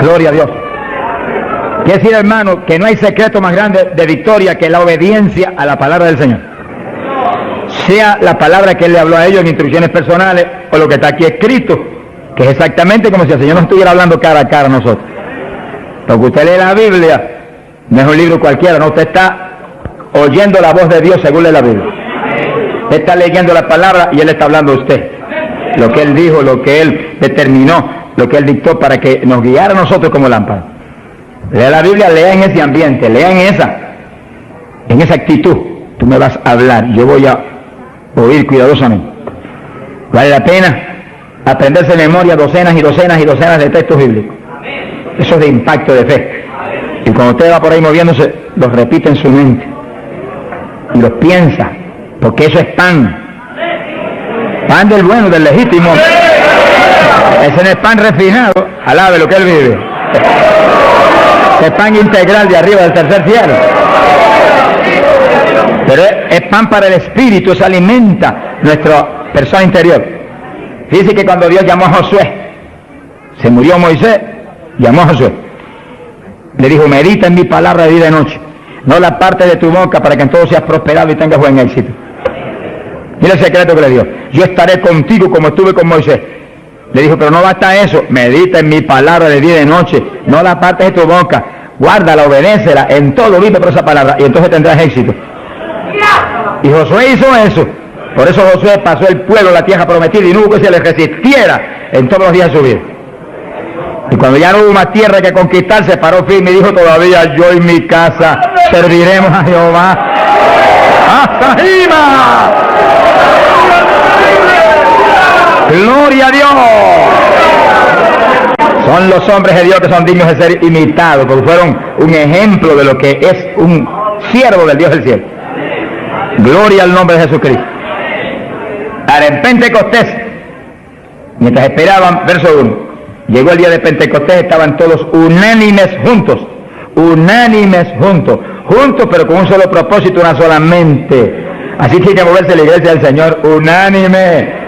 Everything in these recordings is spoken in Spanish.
Gloria a Dios. Quiere decir, hermano, que no hay secreto más grande de victoria que la obediencia a la palabra del Señor. Sea la palabra que Él le habló a ellos en instrucciones personales o lo que está aquí escrito, que es exactamente como si el Señor nos estuviera hablando cara a cara a nosotros. Porque usted lee la Biblia, no es un libro cualquiera, no, usted está oyendo la voz de Dios según lee la Biblia. Usted está leyendo la palabra y Él está hablando a usted. Lo que Él dijo, lo que Él determinó, lo que Él dictó para que nos guiara a nosotros como lámpara. Lea la Biblia, lea en ese ambiente, lea en esa actitud. Tú me vas a hablar, yo voy a oír cuidadosamente. Vale la pena aprenderse de memoria docenas y docenas y docenas de textos bíblicos. Eso es de impacto de fe. Y cuando usted va por ahí moviéndose, los repite en su mente y los piensa, porque eso es pan del bueno, del legítimo. Ese no es pan refinado, alabe lo que Él vive. Es pan integral de arriba del tercer cielo. Pero es pan para el espíritu, eso alimenta nuestra persona interior. Fíjese que cuando Dios llamó a Josué, se murió Moisés, llamó a Josué, le dijo: medita en mi palabra de día y de noche, no la parte de tu boca, para que en todo seas prosperado y tengas buen éxito. Mira el secreto que le dio: yo estaré contigo como estuve con Moisés. Le dijo: pero no basta eso, medita en mi palabra de día y de noche, no la parte de tu boca, guárdala, obedécela, en todo vive por esa palabra, y entonces tendrás éxito. Y Josué hizo eso. Por eso Josué pasó el pueblo a la tierra prometida y no hubo que se le resistiera en todos los días de su vida. Y cuando ya no hubo más tierra que conquistar, se paró firme y dijo: todavía yo y mi casa serviremos a Jehová hasta arriba. Gloria a Dios. Son los hombres de Dios que son dignos de ser imitados, porque fueron un ejemplo de lo que es un siervo del Dios del cielo. Gloria al nombre de Jesucristo. Ahora, en Pentecostés, mientras esperaban, verso 1, llegó el día de Pentecostés, estaban todos unánimes juntos, pero con un solo propósito, una sola mente. Así tiene que moverse la iglesia del Señor, unánime.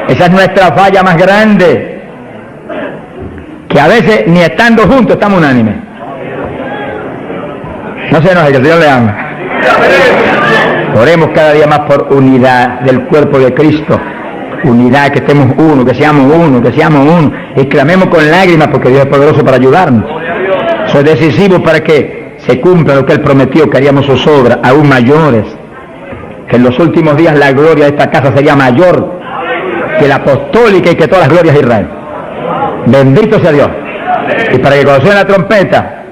Esa es nuestra falla más grande, que a veces ni estando juntos estamos unánimes. No se enoje, que el Señor le ama. Oremos cada día más por unidad del cuerpo de Cristo, unidad, que estemos uno, que seamos uno, y clamemos con lágrimas, porque Dios es poderoso para ayudarnos. Eso es decisivo para que se cumpla lo que Él prometió, que haríamos sus obras aún mayores, que en los últimos días la gloria de esta casa sería mayor que la apostólica y que todas las glorias de Israel. Bendito sea Dios. Y para que cuando suene la trompeta,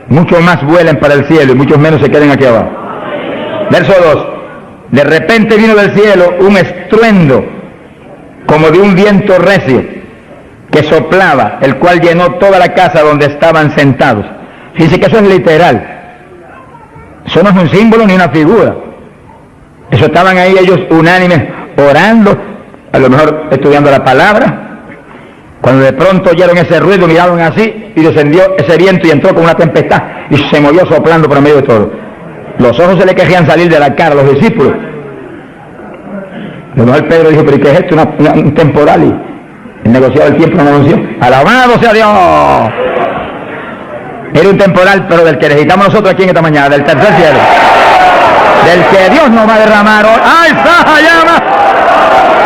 muchos más vuelen para el cielo y muchos menos se queden aquí abajo. Verso 2. De repente vino del cielo un estruendo como de un viento recio que soplaba, el cual llenó toda la casa donde estaban sentados. Fíjense que eso es literal. Eso no es un símbolo ni una figura. Eso estaban ahí ellos unánimes orando, a lo mejor estudiando la palabra, cuando de pronto oyeron ese ruido, miraron así y descendió ese viento y entró con una tempestad y se movió soplando por medio de todo. Los ojos se le querían salir de la cara a los discípulos. A lo mejor Pedro dijo: pero ¿qué es esto? Un temporal, y el negociado del tiempo no anunció. ¡Alabado sea Dios! Era un temporal, pero del que necesitamos nosotros aquí en esta mañana, del tercer cielo, del que Dios nos va a derramar hoy. ¡Ay, Saja llama!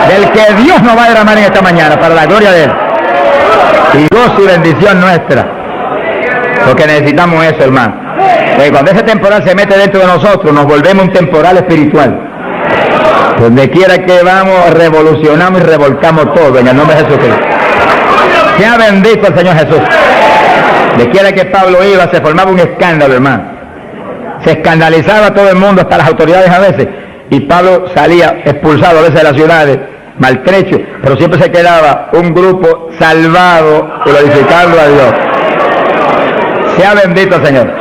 Del que Dios nos va a derramar en esta mañana, para la gloria de Él, y gozo y bendición nuestra, porque necesitamos eso, hermano. Porque cuando ese temporal se mete dentro de nosotros, nos volvemos un temporal espiritual. Donde quiera que vamos, revolucionamos y revolcamos todo en el nombre de Jesucristo. Sea bendito el Señor Jesús. Donde quiera que Pablo iba, se formaba un escándalo, hermano. Se escandalizaba todo el mundo, hasta las autoridades a veces. Y Pablo salía expulsado a veces de las ciudades, maltrecho, pero siempre se quedaba un grupo salvado, glorificando a Dios. Sea bendito el Señor.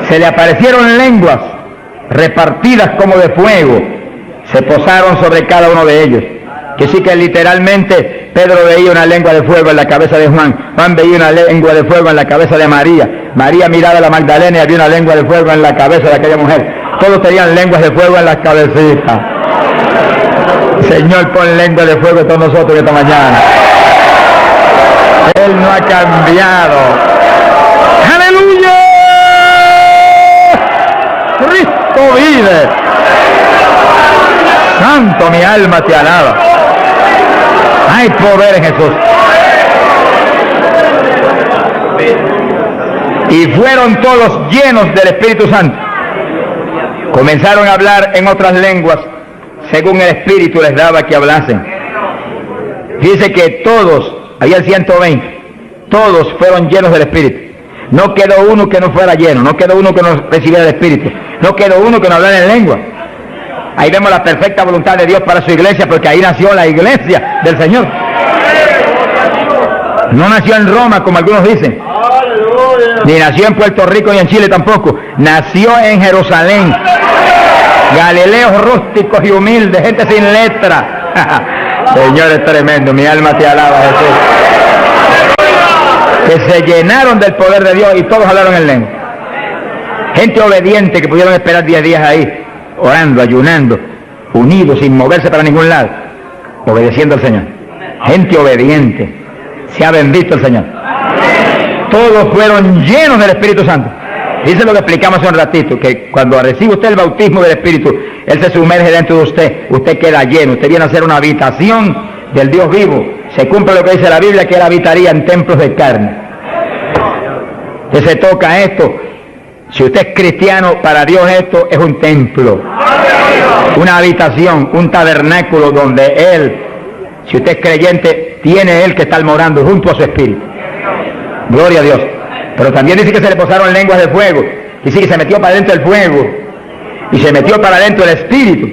Se le aparecieron lenguas repartidas como de fuego, se posaron sobre cada uno de ellos. Que sí, que literalmente Pedro veía una lengua de fuego en la cabeza de Juan, Juan veía una lengua de fuego en la cabeza de María, María miraba a la Magdalena y había una lengua de fuego en la cabeza de aquella mujer. Todos tenían lenguas de fuego en las cabecitas. Señor, pon lengua de fuego en todos nosotros esta mañana. Él no ha cambiado. ¡Aleluya! ¡Cristo vive! Santo, mi alma te alaba. Hay poder en Jesús. Y fueron todos llenos del Espíritu Santo. Comenzaron a hablar en otras lenguas, según el Espíritu les daba que hablasen. Dice que todos, había 120, todos fueron llenos del Espíritu. No quedó uno que no fuera lleno, no quedó uno que no recibiera el Espíritu, no quedó uno que no hablara en lengua. Ahí vemos la perfecta voluntad de Dios para su iglesia, porque ahí nació la iglesia del Señor. No nació en Roma, como algunos dicen, ni nació en Puerto Rico ni en Chile tampoco. Nació en Jerusalén. Galileos rústicos y humildes, gente sin letra. Señor, es tremendo, mi alma te alaba, Jesús. Que se llenaron del poder de Dios y todos hablaron en lengua. Gente obediente que pudieron esperar 10 días ahí, orando, ayunando, unidos, sin moverse para ningún lado, obedeciendo al Señor. Gente obediente. Sea bendito el Señor. Todos fueron llenos del Espíritu Santo. Dice lo que explicamos hace un ratito, que cuando recibe usted el bautismo del Espíritu, Él se sumerge dentro de usted queda lleno, usted viene a ser una habitación del Dios vivo. Se cumple lo que dice la Biblia, que Él habitaría en templos de carne. Usted se toca esto. Si usted es cristiano, para Dios esto es un templo, una habitación, un tabernáculo donde Él, si usted es creyente, tiene Él que estar morando junto a su Espíritu. Gloria a Dios. Pero también dice que se le posaron lenguas de fuego. Dice que se metió para adentro el fuego y se metió para adentro el Espíritu.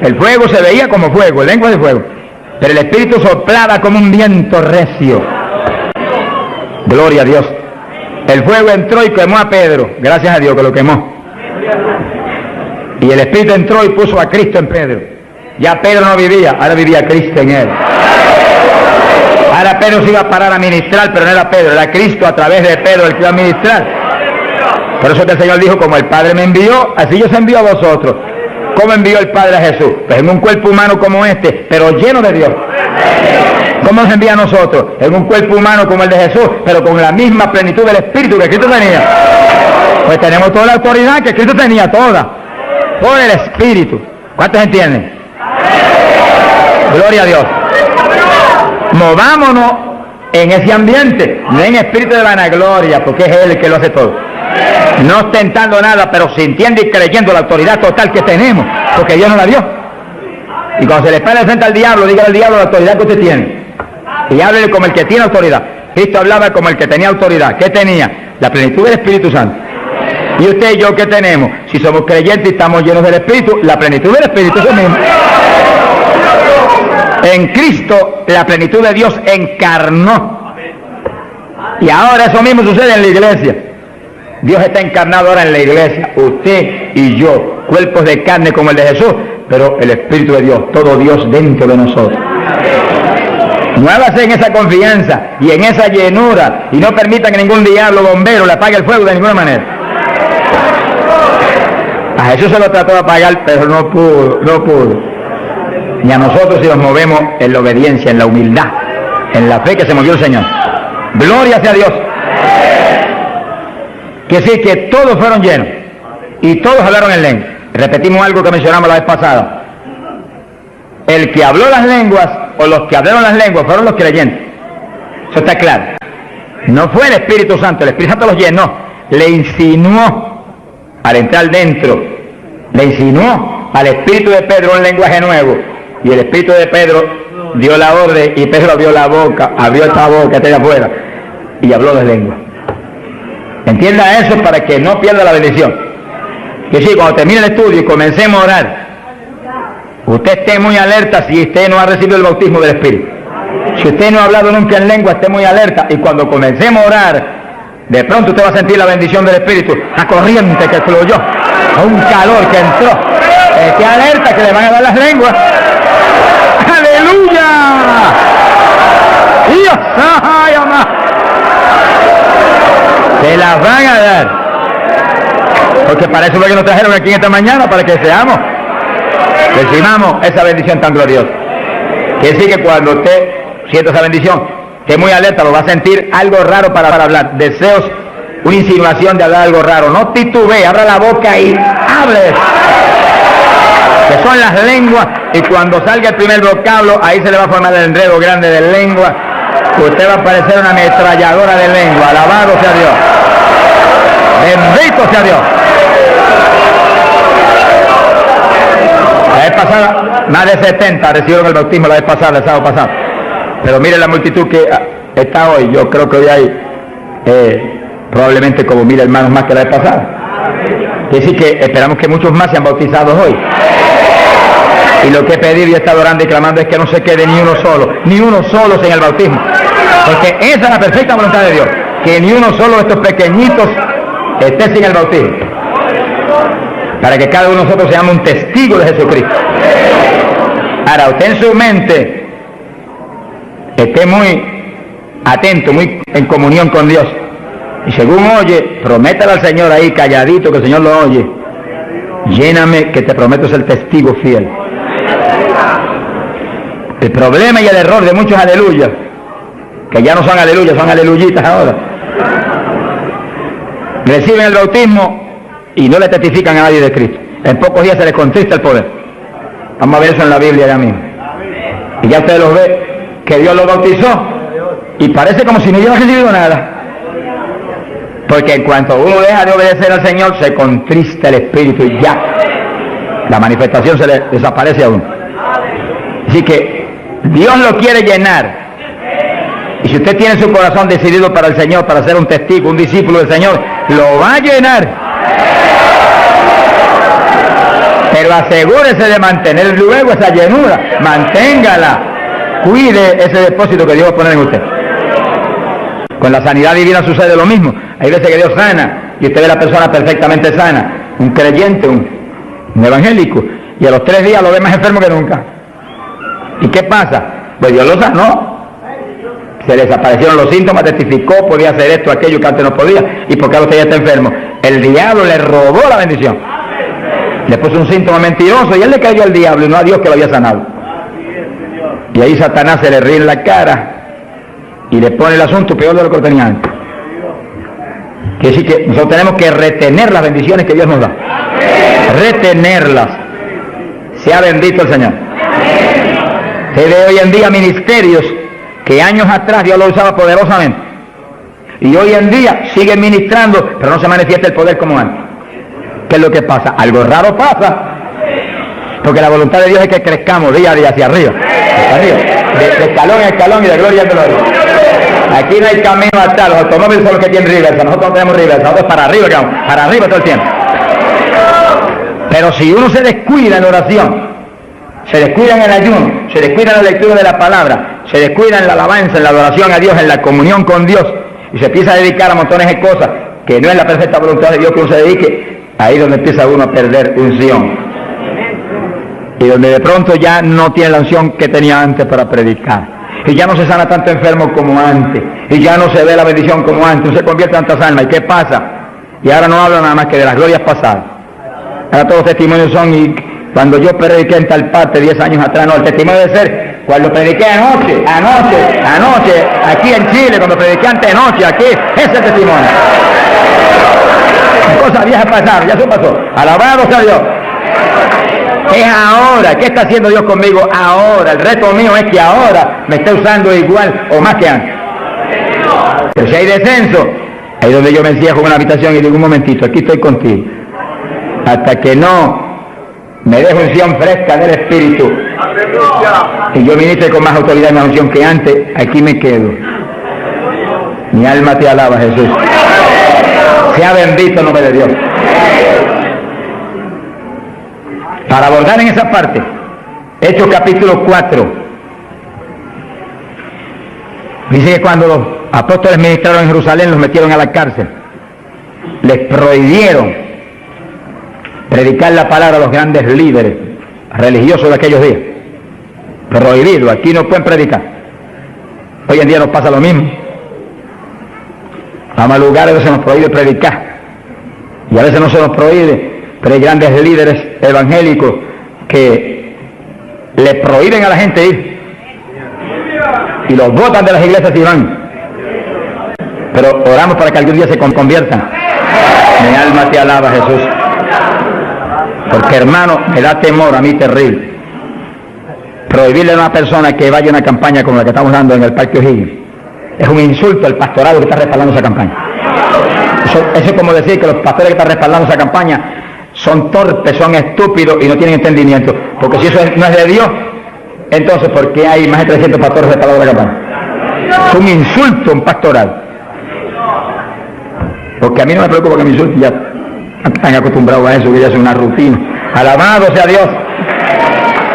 El fuego se veía como fuego, lenguas de fuego, pero el Espíritu soplaba como un viento recio. Gloria a Dios. El fuego entró y quemó a Pedro, gracias a Dios que lo quemó. Y el Espíritu entró y puso a Cristo en Pedro. Ya Pedro no vivía, ahora vivía Cristo en él. Ahora Pedro se iba a parar a ministrar, pero no era Pedro, era Cristo a través de Pedro el que iba a ministrar. Por eso que el Señor dijo, como el Padre me envió, así yo os envío a vosotros. ¿Cómo envió el Padre a Jesús? Pues en un cuerpo humano como este, pero lleno de Dios. ¿Cómo nos envía a nosotros? En un cuerpo humano como el de Jesús, pero con la misma plenitud del Espíritu que Cristo tenía. Pues tenemos toda la autoridad que Cristo tenía, toda, por el Espíritu. ¿Cuántos entienden? Gloria a Dios. Movámonos en ese ambiente, no en espíritu de vanagloria, porque es Él el que lo hace todo. No ostentando nada, pero sintiendo y creyendo la autoridad total que tenemos, porque Dios nos la dio. Y cuando se le pare frente al diablo, dígale al diablo la autoridad que usted tiene. Y háblele como el que tiene autoridad. Cristo hablaba como el que tenía autoridad. ¿Qué tenía? La plenitud del Espíritu Santo. Y usted y yo, ¿qué tenemos? Si somos creyentes y estamos llenos del Espíritu, la plenitud del Espíritu es lo mismo. En Cristo la plenitud de Dios encarnó. Y ahora eso mismo sucede en la iglesia. Dios está encarnado ahora en la iglesia. Usted y yo, cuerpos de carne como el de Jesús, pero el Espíritu de Dios, todo Dios dentro de nosotros. Muévase en esa confianza y en esa llenura y no permita que ningún diablo bombero le apague el fuego de ninguna manera. A Jesús se lo trató de apagar, pero no pudo. Y a nosotros si nos movemos en la obediencia, en la humildad, en la fe que se movió el Señor. Gloria sea a Dios. Que sí, que todos fueron llenos y todos hablaron en lengua. Repetimos algo que mencionamos la vez pasada. El que habló las lenguas o los que hablaron las lenguas fueron los creyentes. Eso está claro. No fue el Espíritu Santo, el Espíritu Santo los llenó, le insinuó al entrar dentro, le insinuó al Espíritu de Pedro un lenguaje nuevo. Y el Espíritu de Pedro dio la orden y Pedro abrió la boca, abrió esta boca, está allá afuera, y habló de lengua. Entienda eso para que no pierda la bendición. Que sí, cuando termine el estudio y comencemos a orar, usted esté muy alerta si usted no ha recibido el bautismo del Espíritu. Si usted no ha hablado nunca en lengua, esté muy alerta. Y cuando comencemos a orar, de pronto usted va a sentir la bendición del Espíritu, la corriente que fluyó, un calor que entró. Esté alerta que le van a dar las lenguas. ¡Aleluya! ¡Dios! ¡Ay, amá! Se las van a dar. Porque para eso es lo que nos trajeron aquí en esta mañana, para que seamos, recibamos esa bendición tan gloriosa. Que sí, que cuando usted sienta esa bendición, Esté muy alerta, lo va a sentir algo raro para hablar. Deseos, una insinuación de hablar algo raro. No titubee, abra la boca y hable. Que son las lenguas, y cuando salga el primer vocablo, ahí se le va a formar el enredo grande de lengua. Usted va a parecer una ametralladora de lengua. Alabado sea Dios. Bendito sea Dios. La vez pasada, más de 70 recibieron el bautismo la vez pasada, el sábado pasado. Pero mire la multitud que está hoy. Yo creo que hoy hay probablemente como 1000 hermanos más que la vez pasada. Quiere decir que esperamos que muchos más sean bautizados hoy. Y lo que he pedido y he estado orando y clamando es que no se quede ni uno solo sin el bautismo. Porque esa es la perfecta voluntad de Dios, que ni uno solo de estos pequeñitos esté sin el bautismo. Para que cada uno de nosotros seamos un testigo de Jesucristo. Ahora, usted en su mente esté muy atento, muy en comunión con Dios. Y según oye, prométale al Señor ahí calladito, que el Señor lo oye. Lléname, que te prometo ser testigo fiel. El problema y el error de muchos aleluyas, que ya no son aleluyas, son aleluyitas ahora, reciben el bautismo y no le testifican a nadie de Cristo. En pocos días se les contrista el poder. Vamos a ver eso en la Biblia ya mismo. Y ya usted los ve, que Dios los bautizó y parece como si no hubiera recibido nada. Porque en cuanto uno deja de obedecer al Señor, se contrista el Espíritu y ya la manifestación se le desaparece a uno. Así que Dios lo quiere llenar. Y si usted tiene su corazón decidido para el Señor, para ser un testigo, un discípulo del Señor, lo va a llenar. Pero asegúrese de mantener luego esa llenura. Manténgala. Cuide ese depósito que Dios va a poner en usted. Con la sanidad divina sucede lo mismo. Hay veces que Dios sana y usted ve a la persona perfectamente sana, un creyente, un evangélico, y a los 3 días lo ve más enfermo que nunca. ¿Y qué pasa? Pues Dios lo sanó. Se desaparecieron los síntomas, testificó, podía hacer esto, aquello que antes no podía, y porque ahora usted ya está enfermo. El diablo le robó la bendición. Le puso un síntoma mentiroso y él le cayó al diablo y no a Dios que lo había sanado. Y ahí Satanás se le ríe en la cara y le pone el asunto peor de lo que tenía antes. Quiere decir que nosotros tenemos que retener las bendiciones que Dios nos da. Retenerlas. Sea bendito el Señor. Se ve hoy en día ministerios que años atrás Dios lo usaba poderosamente. Y hoy en día siguen ministrando, pero no se manifiesta el poder como antes. ¿Qué es lo que pasa? Algo raro pasa. Porque la voluntad de Dios es que crezcamos día a día hacia arriba. De escalón en escalón y de gloria en gloria. Aquí no hay camino atrás, los automóviles son los que tienen reversa, nosotros no tenemos reversa, nosotros para arriba, para arriba todo el tiempo. Pero si uno se descuida en la oración, se descuida en el ayuno, se descuida en la lectura de la palabra, se descuida en la alabanza, en la adoración a Dios, en la comunión con Dios, y se empieza a dedicar a montones de cosas que no es la perfecta voluntad de Dios que uno se dedique, ahí es donde empieza uno a perder unción. Y donde de pronto ya no tiene la unción que tenía antes para predicar. Y ya no se sana tanto enfermo como antes. Y ya no se ve la bendición como antes. No se convierte en tantas almas. ¿Y qué pasa? Y ahora no hablo nada más que de las glorias pasadas. Ahora todos los testimonios son, y cuando yo prediqué en tal parte 10 años atrás, no, el testimonio debe ser cuando prediqué anoche, aquí en Chile, cuando prediqué antenoche, aquí, ese es el testimonio. Cosas viejas pasaron, ya eso pasó. Alabado sea Dios. Es ahora. ¿Qué está haciendo Dios conmigo ahora? El reto mío es que ahora me esté usando igual o más que antes. Pero si hay descenso, ahí donde yo me encierro en una habitación y digo, un momentito, aquí estoy contigo. Hasta que no me dejo unción fresca del Espíritu y yo ministre con más autoridad y más unción que antes, aquí me quedo. Mi alma te alaba, Jesús. Sea bendito el nombre de Dios. Para abordar en esa parte, Hechos capítulo 4, dice que cuando los apóstoles ministraron en Jerusalén, los metieron a la cárcel, les prohibieron predicar la palabra a los grandes líderes religiosos de aquellos días. Prohibido, aquí no pueden predicar. Hoy en día nos pasa lo mismo. Vamos a lugares donde se nos prohíbe predicar, y a veces no se nos prohíbe. Pero hay grandes líderes evangélicos que le prohíben a la gente ir. y los botan de las iglesias y van. Pero oramos para que algún día se conviertan. Mi alma te alaba, Jesús. Porque, hermano, me da temor a mí terrible prohibirle a una persona que vaya a una campaña como la que estamos dando en el Parque O'Higgins. Es un insulto al pastorado que está respaldando esa campaña. Eso es como decir que los pastores que están respaldando esa campaña son torpes, son estúpidos y no tienen entendimiento. Porque si eso no es de Dios, entonces ¿por qué hay más de 300 pastores respaldando la campaña? Es un insulto a un pastorado. Porque a mí no me preocupa que me insulten, ya están acostumbrados a eso, que ya es una rutina. Alabado sea Dios.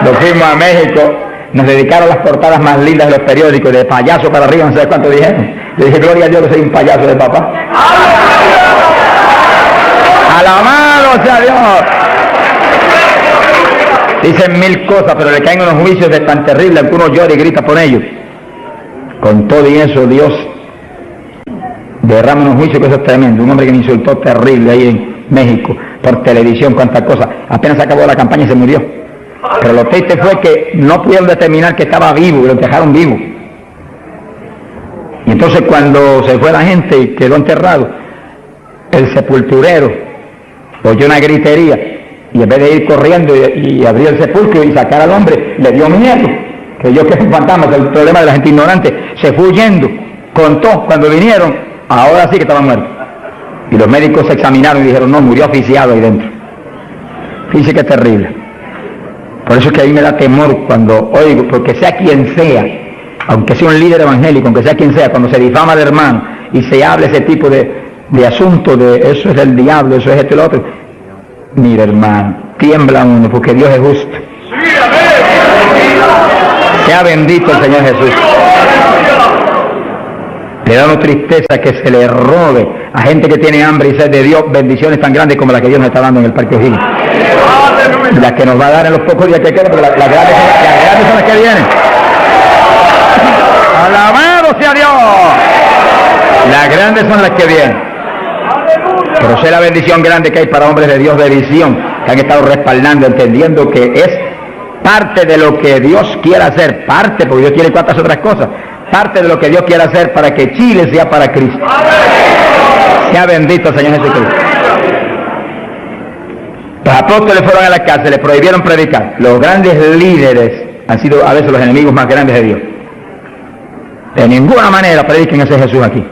Nos fuimos a México, nos dedicaron las portadas más lindas de los periódicos, de payaso para arriba, no sé cuánto dijeron. Yo dije, gloria a Dios que soy un payaso de papá. Alabado sea Dios. Dicen mil cosas, pero le caen unos juicios de tan terribles que uno llora y grita por ellos. Con todo y eso, Dios derrama unos juicios que eso es tremendo. Un hombre que me insultó terrible ahí en México, por televisión, cuántas cosas. Apenas acabó la campaña y se murió. Pero lo triste fue que no pudieron determinar que estaba vivo, y lo dejaron vivo. Y entonces cuando se fue la gente y quedó enterrado, el sepulturero oyó una gritería y en vez de ir corriendo y abrir el sepulcro y sacar al hombre, le dio miedo, creyó que es un fantasma, que es el problema de la gente ignorante, se fue huyendo, contó, cuando vinieron, ahora sí que estaba muerto. Y los médicos se examinaron y dijeron, no, murió asfixiado ahí dentro. Fíjese que es terrible. Por eso es que a mí me da temor cuando oigo, porque sea quien sea, aunque sea un líder evangélico, aunque sea quien sea, cuando se difama al hermano y se hable ese tipo de asuntos, de eso es del diablo, eso es esto y lo otro, mira hermano, tiembla uno, porque Dios es justo. Sea bendito el Señor Jesús. Le da una tristeza que se le robe a gente que tiene hambre y sed de Dios bendiciones tan grandes como la que Dios nos está dando en el Parque O'Higgins. Las que nos va a dar en los pocos días que quedan, porque las grandes son las que vienen. Alabado sea Dios. Las grandes son las que vienen. Pero sé la bendición grande que hay para hombres de Dios de visión, que han estado respaldando, entendiendo que es parte de lo que Dios quiere hacer, parte, porque Dios quiere cuantas otras cosas, parte de lo que Dios quiere hacer para que Chile sea para Cristo. Sea bendito el Señor Jesucristo. Los apóstoles fueron a la cárcel, les prohibieron predicar. Los grandes líderes han sido a veces los enemigos más grandes de Dios. De ninguna manera prediquen ese Jesús aquí.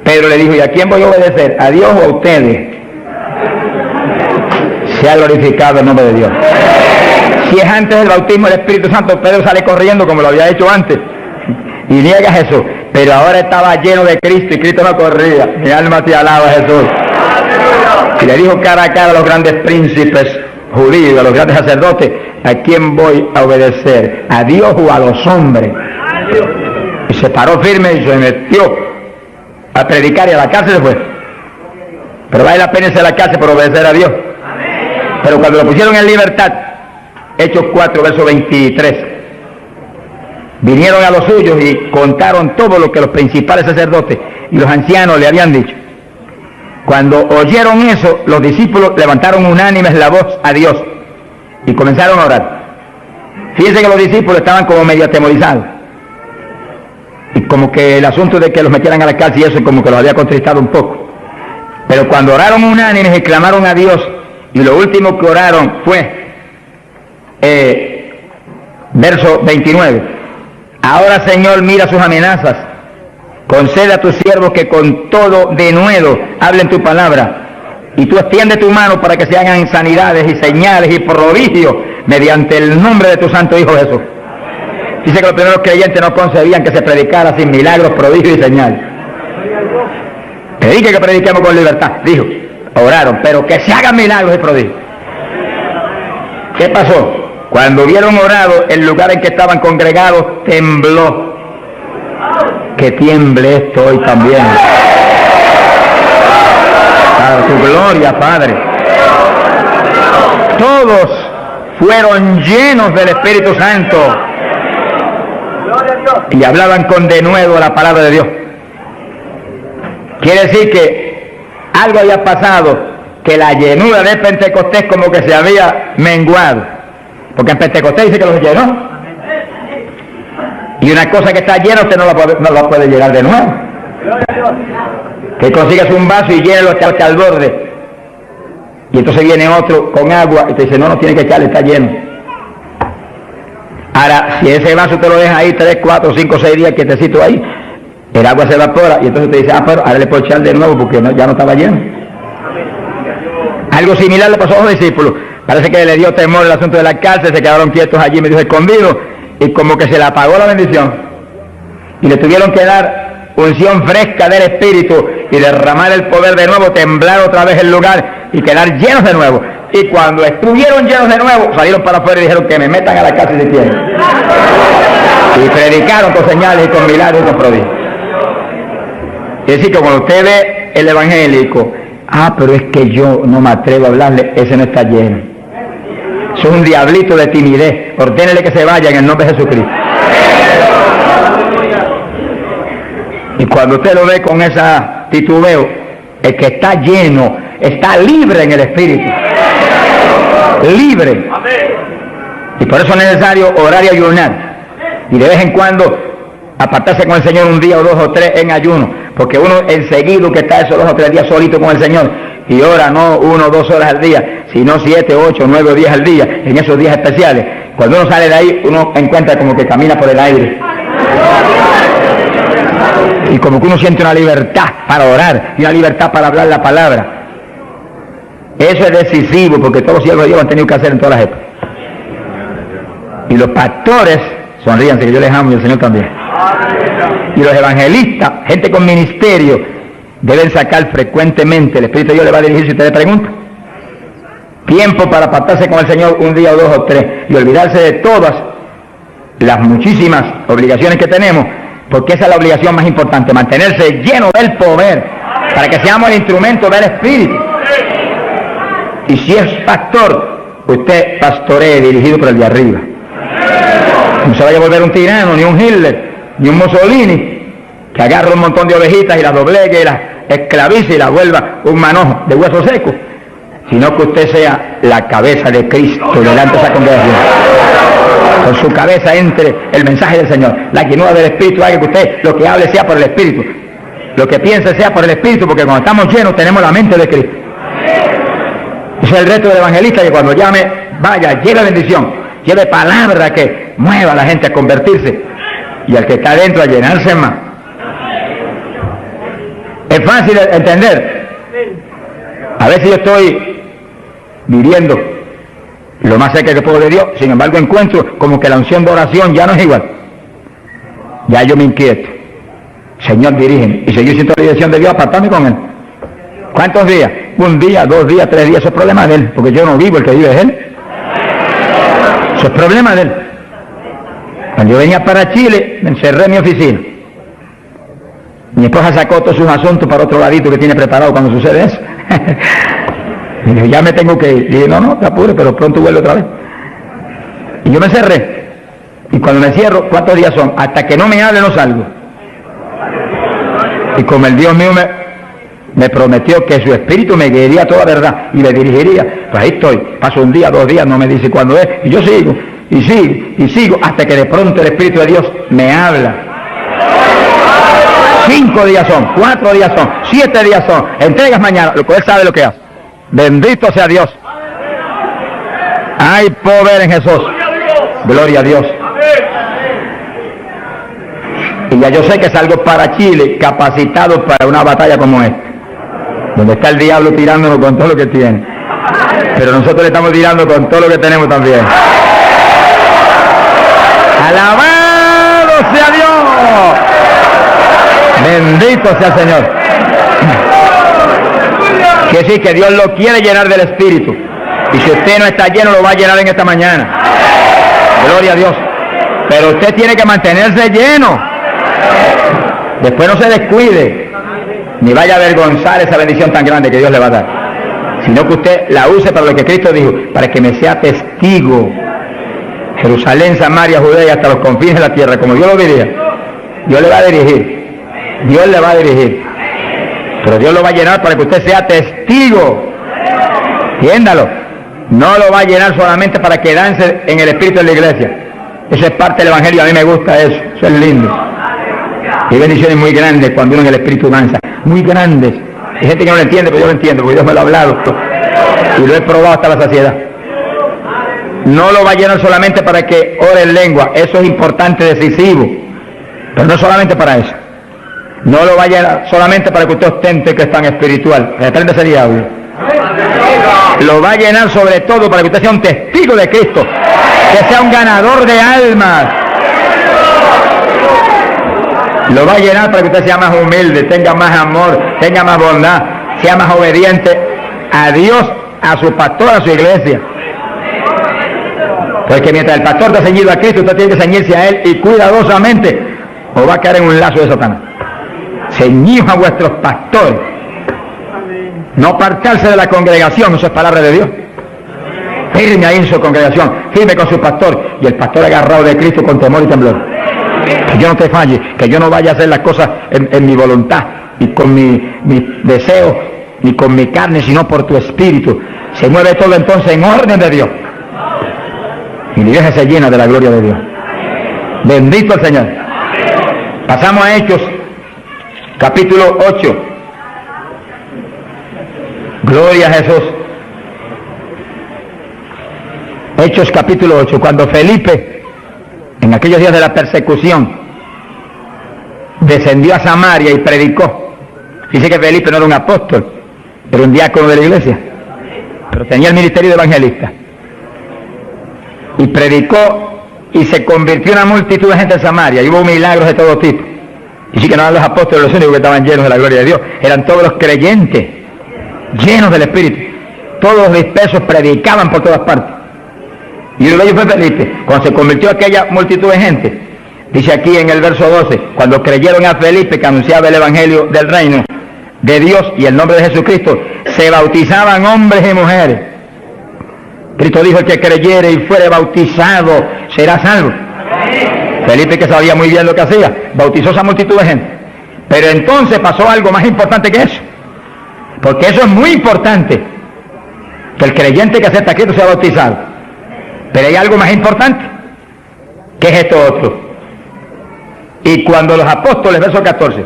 Pedro le dijo, ¿y a quién voy a obedecer? ¿A Dios o a ustedes? Sea glorificado el nombre de Dios. Si es antes del bautismo del Espíritu Santo, Pedro sale corriendo como lo había hecho antes y niega a Jesús. Pero ahora estaba lleno de Cristo y Cristo no corría. Mi alma te alaba, Jesús. Y le dijo cara a cara a los grandes príncipes judíos, a los grandes sacerdotes, ¿a quién voy a obedecer? ¿A Dios o a los hombres? Y se paró firme y se metió a predicar y a la cárcel se fue. Pero vale la pena irse a la cárcel por obedecer a Dios. Pero cuando lo pusieron en libertad, Hechos 4, verso 23, vinieron a los suyos y contaron todo lo que los principales sacerdotes y los ancianos le habían dicho. Cuando oyeron eso, los discípulos levantaron unánimes la voz a Dios y comenzaron a orar. Fíjense que los discípulos estaban como medio atemorizados. Y como que el asunto de que los metieran a la cárcel y eso como que los había contristado un poco. Pero cuando oraron unánimes y clamaron a Dios, y lo último que oraron fue, verso 29, ahora Señor mira sus amenazas, concede a tus siervos que con todo denuedo hablen tu palabra, y tú extiende tu mano para que se hagan sanidades y señales y prodigios mediante el nombre de tu santo Hijo Jesús. Dice que los primeros creyentes no concebían que se predicara sin milagros, prodigios y señales. Predique que prediquemos con libertad, dijo. Oraron, pero que se hagan milagros y prodigios. ¿Qué pasó? Cuando hubieron orado, el lugar en que estaban congregados tembló. Que tiemble esto hoy también. Para tu gloria, Padre. Todos fueron llenos del Espíritu Santo y hablaban con denuedo la palabra de Dios. Quiere decir que algo había pasado, que la llenura de Pentecostés como que se había menguado, porque en Pentecostés dice que los llenó. Y una cosa que está llena usted no la puede llenar de nuevo. Que consigas un vaso y llénelo hasta el borde. Y entonces viene otro con agua y te dice, no tiene que echarle, está lleno. Ahora, si ese vaso te lo deja ahí 3, 4, 5, 6 días quietecito ahí, el agua se evapora y entonces te dice, pero ahora le puedo echar de nuevo porque ya no estaba lleno. Algo similar le pasó a los discípulos. Parece que le dio temor el asunto de la cárcel, se quedaron quietos allí, medio escondidos, y como que se le apagó la bendición. Y le tuvieron que dar unción fresca del Espíritu y derramar el poder de nuevo, temblar otra vez el lugar y quedar llenos de nuevo. Y cuando estuvieron llenos de nuevo, salieron para afuera y dijeron que me metan a la cárcel si quieren. Y predicaron con señales y con milagros y con prodigios. Es decir, que cuando usted ve el evangélico, pero es que yo no me atrevo a hablarle, ese no está lleno. Eso es un diablito de timidez. Ordénele que se vaya en el nombre de Jesucristo. Y cuando usted lo ve con esa titubeo, el que está lleno, está libre en el Espíritu. Libre. Y por eso es necesario orar y ayunar. Y de vez en cuando apartarse con el Señor un día o 2 o 3 en ayuno. Porque uno enseguida que está esos 2 o 3 días solito con el Señor y ora no 1 o 2 horas al día, sino 7, 8, 9 o 10 al día, en esos días especiales. Cuando uno sale de ahí, uno encuentra como que camina por el aire. Y como que uno siente una libertad para orar y una libertad para hablar la palabra. Eso es decisivo porque todos los siervos de Dios han tenido que hacer en todas las épocas. Y los pastores, sonríanse que yo les amo y el Señor también. Y los evangelistas, gente con ministerio, deben sacar frecuentemente, el Espíritu de Dios le va a dirigir si usted le pregunta, tiempo para apartarse con el Señor un día o 2 o 3 y olvidarse de todas las muchísimas obligaciones que tenemos, porque esa es la obligación más importante, mantenerse lleno del poder, para que seamos el instrumento del Espíritu. Y si es pastor, usted pastoree dirigido por el de arriba. No se vaya a volver un tirano, ni un Hitler, ni un Mussolini, que agarre un montón de ovejitas y las doblegue y las esclavice y las vuelva un manojo de hueso seco, sino que usted sea la cabeza de Cristo delante de esa congregación. Con su cabeza entre el mensaje del Señor. La llenura del Espíritu haga que usted lo que hable sea por el Espíritu, lo que piense sea por el Espíritu, porque cuando estamos llenos tenemos la mente de Cristo. Ese es el reto del evangelista, que cuando llame, vaya, lleve bendición, lleve palabra que mueva a la gente a convertirse y al que está adentro a llenarse más. Es fácil entender. A veces yo estoy viviendo lo más cerca que puedo de Dios, sin embargo encuentro como que la unción de oración ya no es igual. Ya yo me inquieto. Señor, dirígeme. Y si yo siento la dirección de Dios, apartarme con Él. ¿Cuántos días? 1 día, 2 días, 3 días, eso es problema de Él, porque yo no vivo, el que vive es Él. Eso es problema de Él. Cuando yo venía para Chile, me encerré en mi oficina. Mi esposa sacó todos sus asuntos para otro ladito que tiene preparado cuando sucede eso. Y dijo, ya me tengo que ir. Y dije, no, te apures, pero pronto vuelvo otra vez. Y yo me cerré. Y cuando me cierro, ¿cuántos días son? Hasta que no me hable no salgo. Y como el Dios mío me prometió que su espíritu me guiaría a toda verdad y le dirigiría, pues ahí estoy. Paso 1 día, 2 días, no me dice cuándo es. Y yo sigo, y sigo, y sigo, hasta que de pronto el Espíritu de Dios me habla. 5 días son, 4 días son, 7 días son. Entregas mañana, lo que Él sabe lo que hace. Bendito sea Dios. Hay poder en Jesús. Gloria a Dios. Y ya yo sé que salgo para Chile capacitado para una batalla como esta, donde está el diablo tirándonos con todo lo que tiene, pero nosotros le estamos tirando con todo lo que tenemos también. Alabado sea Dios. Bendito sea el Señor. Quiere decir que Dios lo quiere llenar del Espíritu, y si usted no está lleno lo va a llenar en esta mañana. Gloria a Dios. Pero usted tiene que mantenerse lleno. Después no se descuide, ni vaya a avergonzar esa bendición tan grande que Dios le va a dar, sino que usted la use para lo que Cristo dijo, para que me sea testigo. Jerusalén, Samaria, Judea y hasta los confines de la tierra, como Dios lo diría. Dios le va a dirigir, Dios le va a dirigir, pero Dios lo va a llenar para que usted sea testigo. Entiéndalo. No lo va a llenar solamente para quedarse en el espíritu de la iglesia. Eso es parte del Evangelio, a mí me gusta eso es lindo. Y bendiciones muy grandes cuando uno en el Espíritu danza, muy grandes. Hay gente que no lo entiende, pero yo lo entiendo, porque Dios me lo ha hablado y lo he probado hasta la saciedad. No lo va a llenar solamente para que ore en lengua, eso es importante, decisivo, pero no solamente para eso. No lo va a llenar solamente para que usted ostente que es tan espiritual, reprende ese diablo. Lo va a llenar sobre todo para que usted sea un testigo de Cristo, que sea un ganador de almas. Lo va a llenar para que usted sea más humilde, tenga más amor, tenga más bondad, sea más obediente a Dios, a su pastor, a su iglesia. Porque mientras el pastor está ceñido a Cristo, usted tiene que ceñirse a Él y cuidadosamente, o va a caer en un lazo de Satanás. Ceñidos a vuestros pastores. No apartarse de la congregación, eso es palabra de Dios. Firme ahí en su congregación, firme con su pastor, y el pastor agarrado de Cristo con temor y temblor. Que yo no te falle, que yo no vaya a hacer las cosas en mi voluntad y con mi deseo, ni con mi carne, sino por tu espíritu. Se mueve todo entonces en orden de Dios. Y mi iglesia se llena de la gloria de Dios. Bendito el Señor. Pasamos a Hechos, capítulo 8. Gloria a Jesús. Hechos capítulo 8, cuando Felipe, en aquellos días de la persecución, descendió a Samaria y predicó. Dice que Felipe no era un apóstol, era un diácono de la iglesia, pero tenía el ministerio de evangelista. Y predicó y se convirtió una multitud de gente en Samaria, y hubo milagros de todo tipo. Y sí que no eran los apóstoles los únicos que estaban llenos de la gloria de Dios, eran todos los creyentes, llenos del Espíritu. Todos los dispersos predicaban por todas partes. Y uno de ellos fue Felipe. Cuando se convirtió aquella multitud de gente, dice aquí en el verso 12, cuando creyeron a Felipe que anunciaba el evangelio del reino de Dios y el nombre de Jesucristo, se bautizaban hombres y mujeres. Cristo dijo: el que creyere y fuere bautizado será salvo. Felipe, que sabía muy bien lo que hacía, bautizó a esa multitud de gente. Pero entonces pasó algo más importante que eso, porque eso es muy importante, que el creyente que acepta a Cristo sea bautizado. Pero hay algo más importante, que es esto otro. Y cuando los apóstoles, verso 14,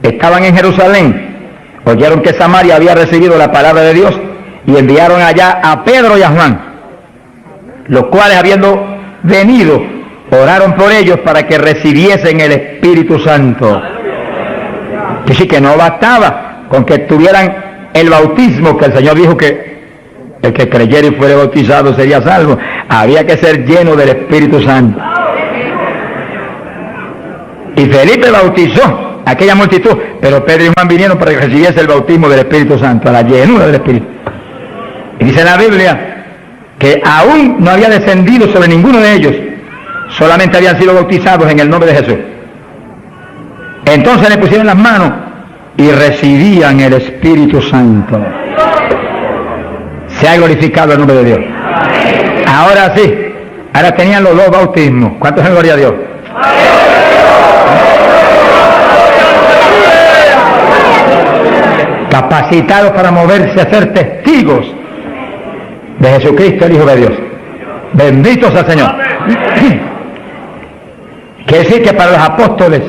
estaban en Jerusalén, oyeron que Samaria había recibido la palabra de Dios, y enviaron allá a Pedro y a Juan, los cuales, habiendo venido, oraron por ellos para que recibiesen el Espíritu Santo. Así que no bastaba con que tuvieran el bautismo, que el Señor dijo que el que creyera y fuera bautizado sería salvo. Había que ser lleno del Espíritu Santo. Y Felipe bautizó a aquella multitud, pero Pedro y Juan vinieron para que recibiese el bautismo del Espíritu Santo, a la llenura del Espíritu. Y dice la Biblia que aún no había descendido sobre ninguno de ellos, solamente habían sido bautizados en el nombre de Jesús. Entonces le pusieron las manos y recibían el Espíritu Santo. Se ha glorificado el nombre de Dios. Ahora sí, ahora tenían los dos bautismos. ¿Cuántos en gloria a Dios? Capacitados para moverse a ser testigos de Jesucristo, el Hijo de Dios. Bendito sea el Señor. Quiere decir que para los apóstoles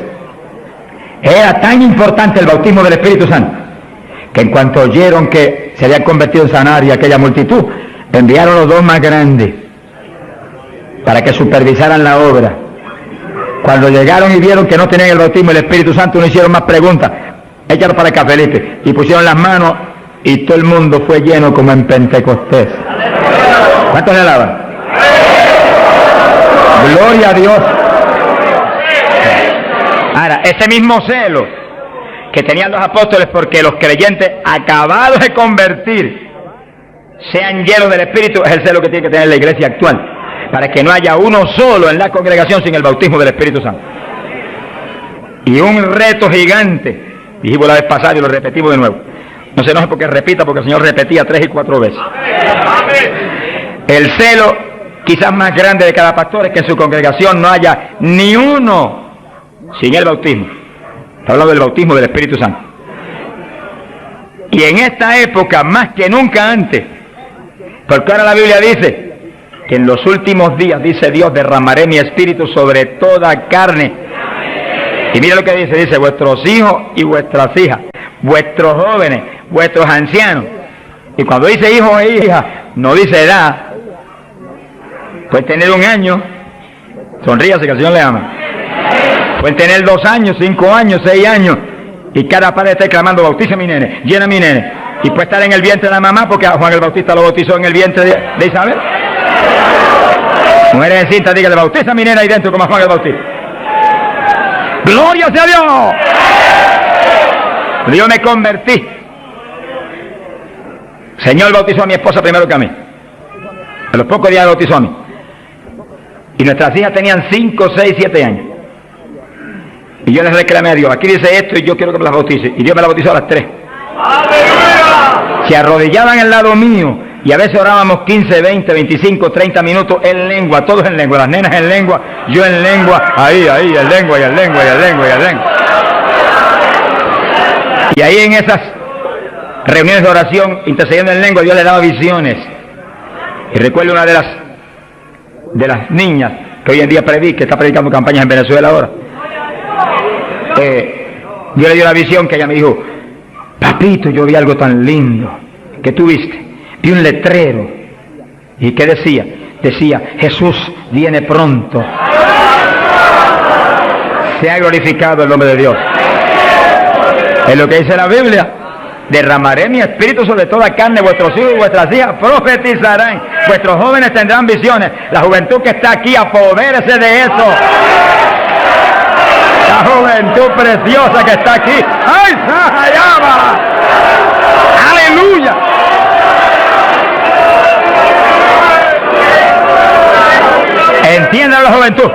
era tan importante el bautismo del Espíritu Santo, que en cuanto oyeron que se había convertido en Samaria aquella multitud, enviaron los dos más grandes para que supervisaran la obra. Cuando llegaron y vieron que no tenían el bautismo del Espíritu Santo, no hicieron más preguntas. Échalo para acá, Felipe. Y pusieron las manos y todo el mundo fue lleno como en Pentecostés. ¿Cuántos le alaban? Gloria a Dios. Ahora, ese mismo celo que tenían los apóstoles porque los creyentes acabados de convertir sean llenos del Espíritu, es el celo que tiene que tener la iglesia actual, para que no haya uno solo en la congregación sin el bautismo del Espíritu Santo. Y un reto gigante, dijimos la vez pasada y lo repetimos de nuevo. No se enoje porque repita, porque el Señor repetía 3 y 4 veces. El celo quizás más grande de cada pastor es que en su congregación no haya ni uno sin el bautismo. Está hablando del bautismo del Espíritu Santo. Y en esta época, más que nunca antes, porque ahora la Biblia dice que en los últimos días, dice Dios, derramaré mi espíritu sobre toda carne. Y mira lo que dice, vuestros hijos y vuestras hijas, vuestros jóvenes, vuestros ancianos. Y cuando dice hijos e hijas, no dice edad. Pueden tener 1 año, sonríase que el Señor le ama. Pueden tener 2 años, 5 años, 6 años, y cada padre está clamando, bautiza a mi nene, llena a mi nene. Y puede estar en el vientre de la mamá, porque a Juan el Bautista lo bautizó en el vientre de Isabel. Mujeres en cinta, dígale, bautiza a mi nena ahí dentro como a Juan el Bautista. ¡Gloria sea a Dios! Yo me convertí. Señor bautizó a mi esposa primero que a mí. A los pocos días me bautizó a mí. Y nuestras hijas tenían 5, 6, 7 años. Y yo les reclamé a Dios, aquí dice esto y yo quiero que me las bautice. Y Dios me las bautizó a las 3. Se arrodillaban al lado mío y a veces orábamos 15, 20, 25, 30 minutos en lengua, todos en lengua, las nenas en lengua, yo en lengua, ahí, en lengua, y en lengua, y en lengua, y en lengua. Y ahí en esas reuniones de oración, intercediendo en lengua, Dios le daba visiones. Y recuerdo una de las niñas que hoy en día que está predicando campañas en Venezuela ahora. Dios le dio la visión que ella me dijo, papito, yo vi algo tan lindo. ¿Qué tú viste? Vi un letrero. ¿Y qué decía? Decía, Jesús viene pronto. Sea glorificado el nombre de Dios. Es lo que dice la Biblia. Derramaré mi espíritu sobre toda carne, vuestros hijos y vuestras hijas profetizarán, vuestros jóvenes tendrán visiones. La juventud que está aquí, apodérese de eso. La juventud preciosa que está aquí. ¡Ay, Sahayaba! ¡Aleluya! Entiendan la juventud.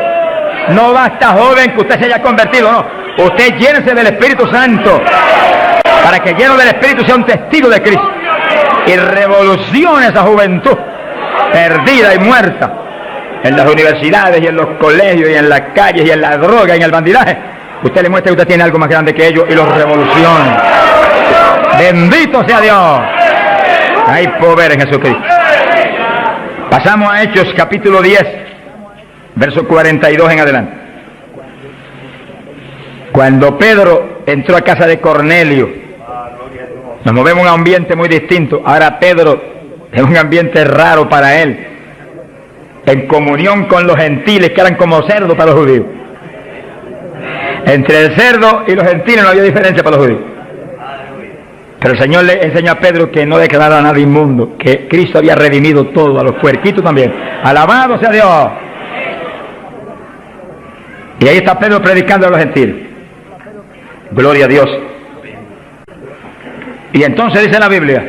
No basta, joven, que usted se haya convertido, no. Usted llénese del Espíritu Santo, para que lleno del Espíritu sea un testigo de Cristo y revolucione esa juventud perdida y muerta en las universidades y en los colegios y en las calles y en la droga y en el bandidaje. Usted le muestra que usted tiene algo más grande que ellos y los revolucione. Bendito sea Dios. Hay poder en Jesucristo. Pasamos a Hechos capítulo 10, verso 42 en adelante. Cuando Pedro entró a casa de Cornelio, nos movemos a un ambiente muy distinto. Ahora Pedro es un ambiente raro para él, en comunión con los gentiles que eran como cerdos para los judíos. Entre el cerdo y los gentiles no había diferencia para los judíos. Pero el Señor le enseñó a Pedro que no declarara a nada inmundo, que Cristo había redimido todo, a los puerquitos también. Alabado sea Dios. Y ahí está Pedro predicando a los gentiles. Gloria a Dios. Y entonces dice la Biblia,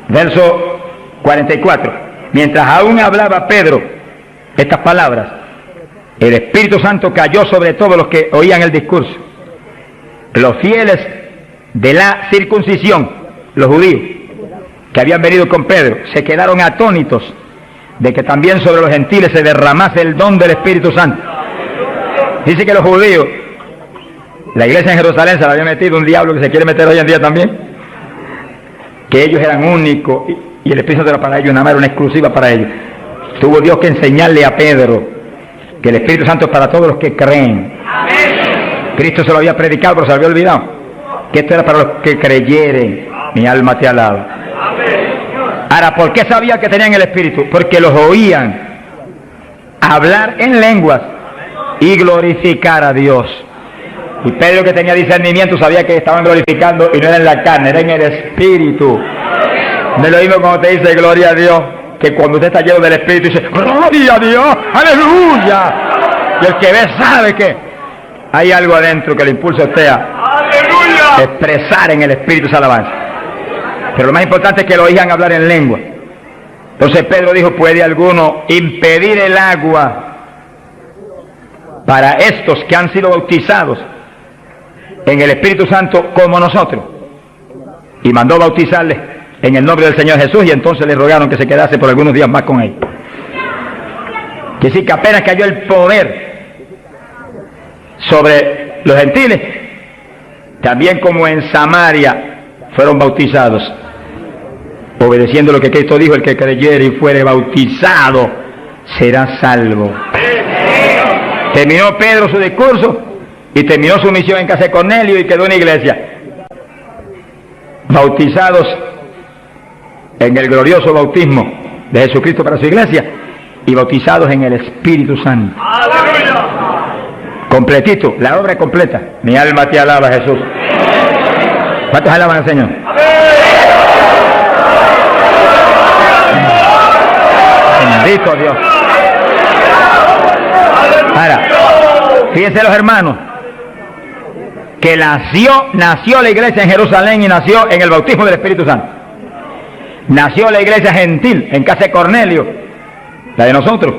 verso 44, mientras aún hablaba Pedro estas palabras, el Espíritu Santo cayó sobre todos los que oían el discurso. Los fieles de la circuncisión, los judíos, que habían venido con Pedro, se quedaron atónitos de que también sobre los gentiles se derramase el don del Espíritu Santo. Dice que los judíos, la iglesia en Jerusalén se la había metido un diablo que se quiere meter hoy en día también, que ellos eran únicos y el Espíritu Santo era para ellos, nada más era una exclusiva para ellos. Tuvo Dios que enseñarle a Pedro que el Espíritu Santo es para todos los que creen. Cristo se lo había predicado, pero se lo había olvidado, que esto era para los que creyeren. Mi alma te alaba. Ahora, ¿por qué sabía que tenían el Espíritu? Porque los oían hablar en lenguas y glorificar a Dios. Y Pedro, que tenía discernimiento, sabía que estaban glorificando y no era en la carne, era en el Espíritu. No es lo mismo cuando te dice gloria a Dios, que cuando usted está lleno del Espíritu dice gloria a Dios, aleluya. Y el que ve sabe que hay algo adentro que le impulsa a usted a expresar en el Espíritu esa alabanza. Pero lo más importante es que lo oigan hablar en lengua. Entonces Pedro dijo, ¿puede alguno impedir el agua para estos que han sido bautizados en el Espíritu Santo como nosotros? Y mandó bautizarles en el nombre del Señor Jesús, y entonces le rogaron que se quedase por algunos días más con él. Que sí, que apenas cayó el poder sobre los gentiles, también como en Samaria fueron bautizados. obedeciendo lo que Cristo dijo: el que creyere y fuere bautizado será salvo. Terminó Pedro su discurso y terminó su misión en casa de Cornelio y quedó en la iglesia. Bautizados en el glorioso bautismo de Jesucristo para su iglesia y bautizados en el Espíritu Santo. Completito, la obra es completa. Mi alma te alaba, Jesús. ¿Cuántos alaban al Señor? Bendito Dios. Ahora, fíjense los hermanos, que nació la iglesia en Jerusalén y nació en el bautismo del Espíritu Santo. Nació la iglesia gentil en casa de Cornelio, la de nosotros,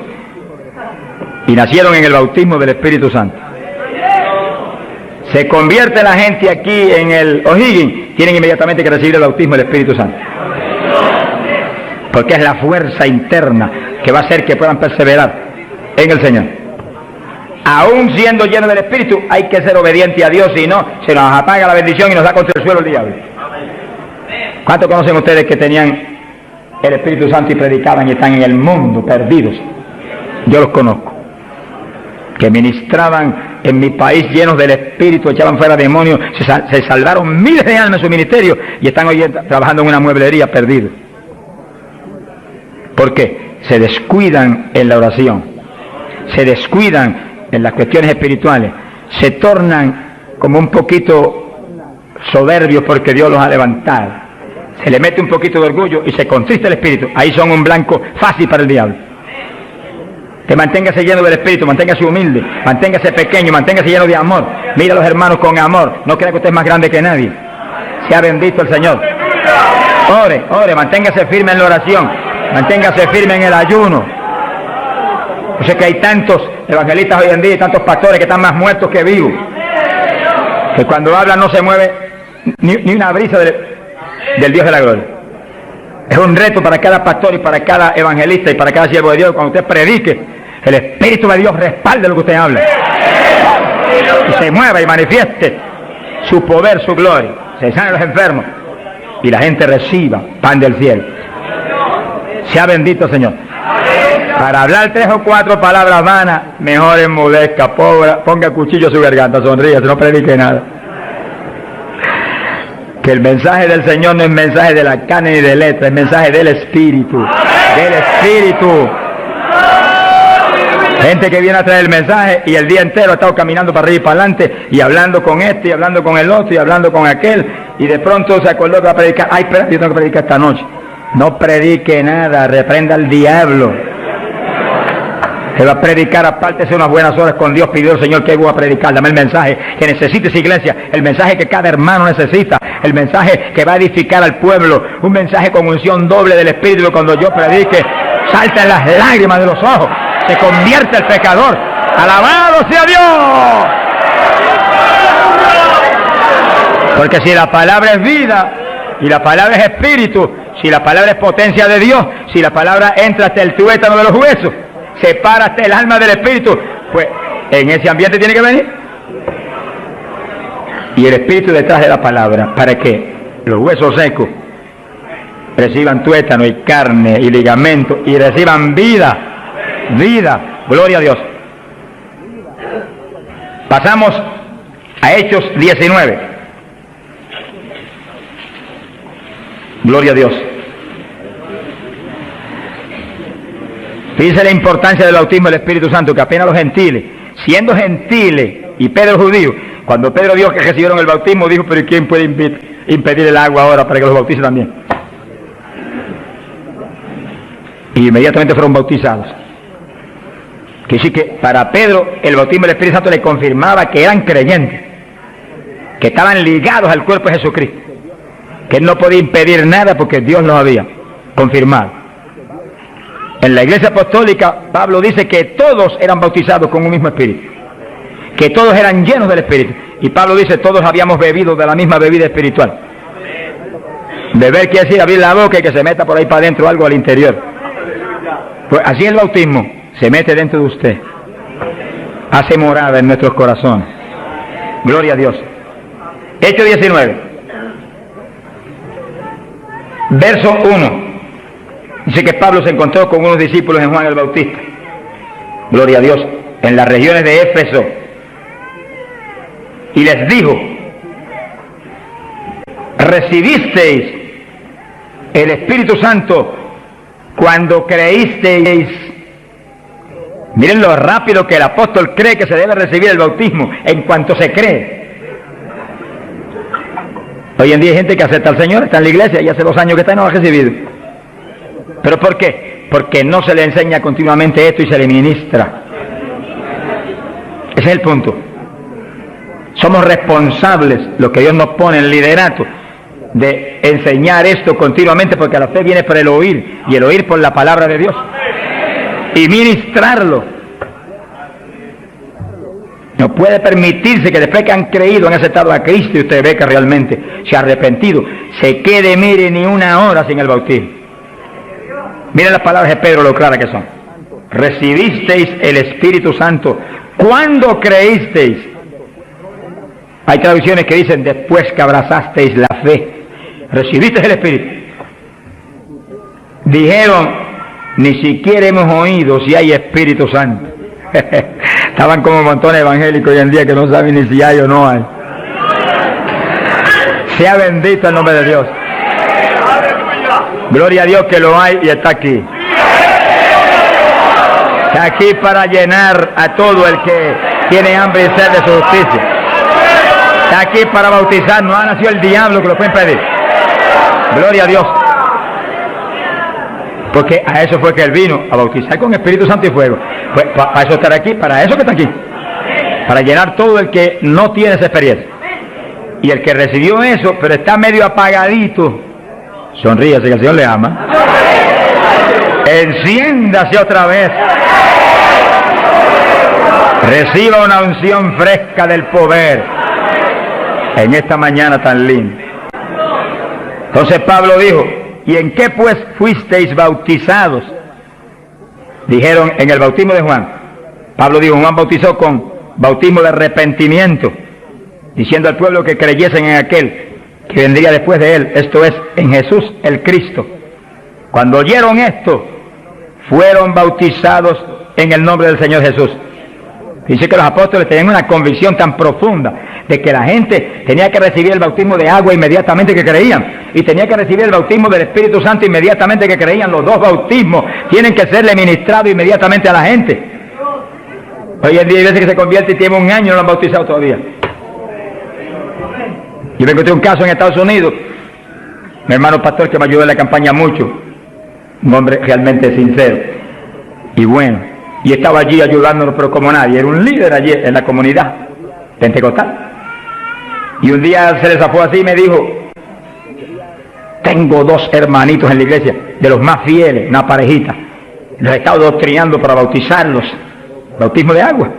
y nacieron en el bautismo del Espíritu Santo. Se convierte la gente aquí en el O'Higgins, tienen inmediatamente que recibir el bautismo del Espíritu Santo, porque es la fuerza interna que va a hacer que puedan perseverar en el Señor. Aún siendo lleno del Espíritu, hay que ser obediente a Dios, si no, se nos apaga la bendición y nos da contra el suelo el diablo. ¿Cuántos conocen ustedes que tenían el Espíritu Santo y predicaban y están en el mundo perdidos? Yo los conozco, que ministraban en mi país llenos del Espíritu, echaban fuera demonios, se salvaron miles de almas en su ministerio y están hoy trabajando en una mueblería perdidos. ¿Por qué? Se descuidan en la oración, se descuidan en las cuestiones espirituales, se tornan como un poquito soberbios porque Dios los ha levantado, se le mete un poquito de orgullo y se contrista el espíritu. Ahí son un blanco fácil para el diablo. Que manténgase lleno del Espíritu, manténgase humilde, manténgase pequeño, manténgase lleno de amor. Mira a los hermanos con amor, no crea que usted es más grande que nadie. Sea bendito el Señor. Ore, manténgase firme en la oración, manténgase firme en el ayuno. Yo sé que hay tantos evangelistas hoy en día y tantos pastores que están más muertos que vivos, que cuando hablan no se mueve ni una brisa del Dios de la gloria. Es un reto para cada pastor y para cada evangelista y para cada siervo de Dios. Cuando usted predique, el Espíritu de Dios respalde lo que usted habla y se mueva y manifieste su poder, su gloria, se sanen los enfermos y la gente reciba pan del cielo. Sea bendito el Señor. Para hablar 3 o 4 palabras vanas, mejor enmudezca, ponga cuchillo a su garganta, sonríe, no predique nada. Que el mensaje del Señor no es mensaje de la carne ni de letra, es mensaje del Espíritu. Del Espíritu. Gente que viene a traer el mensaje y el día entero ha estado caminando para arriba y para adelante y hablando con este y hablando con el otro y hablando con aquel, y de pronto se acordó que va a predicar. Ay, espera, yo tengo que predicar esta noche. No predique nada, reprenda al diablo. Que va a predicar, apártese unas buenas horas con Dios, pidió al Señor que voy a predicar. Dame el mensaje que necesita esa iglesia, el mensaje que cada hermano necesita, el mensaje que va a edificar al pueblo, un mensaje con unción doble del Espíritu. Cuando yo predique, saltan las lágrimas de los ojos, se convierte el pecador. ¡Alabado sea Dios! Porque si la palabra es vida y la palabra es espíritu, si la palabra es potencia de Dios, si la palabra entra hasta el tuétano de los huesos, separa hasta el alma del espíritu, pues en ese ambiente tiene que venir. Y el espíritu detrás de la palabra, para que los huesos secos reciban tuétano y carne y ligamento y reciban vida. Gloria a Dios. Pasamos a Hechos 19. Gloria a Dios. Fíjense la importancia del bautismo del Espíritu Santo, que apenas los gentiles, siendo gentiles y Pedro judío, cuando Pedro vio que recibieron el bautismo, dijo: pero ¿quién puede impedir el agua ahora para que los bautice también? Y inmediatamente fueron bautizados. Que sí, que para Pedro el bautismo del Espíritu Santo le confirmaba que eran creyentes, que estaban ligados al cuerpo de Jesucristo, que él no podía impedir nada porque Dios los había confirmado. En la iglesia apostólica, Pablo dice que todos eran bautizados con un mismo espíritu, que todos eran llenos del Espíritu. Y Pablo dice: todos habíamos bebido de la misma bebida espiritual. Beber quiere decir abrir la boca y que se meta por ahí para adentro algo al interior. Pues así el bautismo se mete dentro de usted, hace morada en nuestros corazones. Gloria a Dios. Hechos 19. Verso 1. Dice que Pablo se encontró con unos discípulos en Juan el Bautista. Gloria a Dios. En las regiones de Éfeso. Y les dijo: ¿recibisteis el Espíritu Santo cuando creísteis? Miren lo rápido que el apóstol cree que se debe recibir el bautismo en cuanto se cree. Hoy en día hay gente que acepta al Señor, está en la iglesia y hace 2 años que está y no lo ha recibido. ¿Pero por qué? Porque no se le enseña continuamente esto y se le ministra. Ese es el punto. Somos responsables, los que Dios nos pone en liderato, de enseñar esto continuamente, porque la fe viene por el oír, y el oír por la palabra de Dios, y ministrarlo. No puede permitirse que después que han creído, han aceptado a Cristo, y usted ve que realmente se ha arrepentido, se quede, mire, ni una hora sin el bautismo. Miren las palabras de Pedro, lo claras que son. Recibisteis el Espíritu Santo cuando creísteis. Hay traducciones que dicen después que abrazasteis la fe. Recibisteis el Espíritu. Dijeron: ni siquiera hemos oído si hay Espíritu Santo. Estaban como montones evangélicos hoy en día que no saben ni si hay o no hay. Sea bendito el nombre de Dios. Gloria a Dios que lo hay y está aquí. Está aquí para llenar a todo el que tiene hambre y sed de su justicia. Está aquí para bautizar. No ha nacido el diablo que lo puede impedir. Gloria a Dios. Porque a eso fue que él vino, a bautizar con Espíritu Santo y fuego. Pues para eso estar aquí, para eso que está aquí. Para llenar todo el que no tiene esa experiencia. Y el que recibió eso, pero está medio apagadito, sonríase que el Señor le ama. Enciéndase otra vez. Reciba una unción fresca del poder en esta mañana tan linda. Entonces Pablo dijo: ¿y en qué pues fuisteis bautizados? Dijeron: en el bautismo de Juan. Pablo dijo: Juan bautizó con bautismo de arrepentimiento, diciendo al pueblo que creyesen en aquel que vendría después de él, esto es, en Jesús el Cristo. Cuando oyeron esto, fueron bautizados en el nombre del Señor Jesús. Dice que los apóstoles tenían una convicción tan profunda de que la gente tenía que recibir el bautismo de agua inmediatamente que creían, y tenía que recibir el bautismo del Espíritu Santo inmediatamente que creían. Los dos bautismos tienen que serle ministrados inmediatamente a la gente. Hoy en día hay veces que se convierte y tiene 1 año y no lo han bautizado todavía. Yo me encontré un caso en Estados Unidos, mi hermano pastor que me ayudó en la campaña mucho, un hombre realmente sincero y bueno, y estaba allí ayudándonos pero como nadie, era un líder allí en la comunidad pentecostal. Y un día se le zafó así y me dijo: tengo 2 hermanitos en la iglesia, de los más fieles, una parejita, los he estado doctrinando para bautizarlos, bautismo de agua.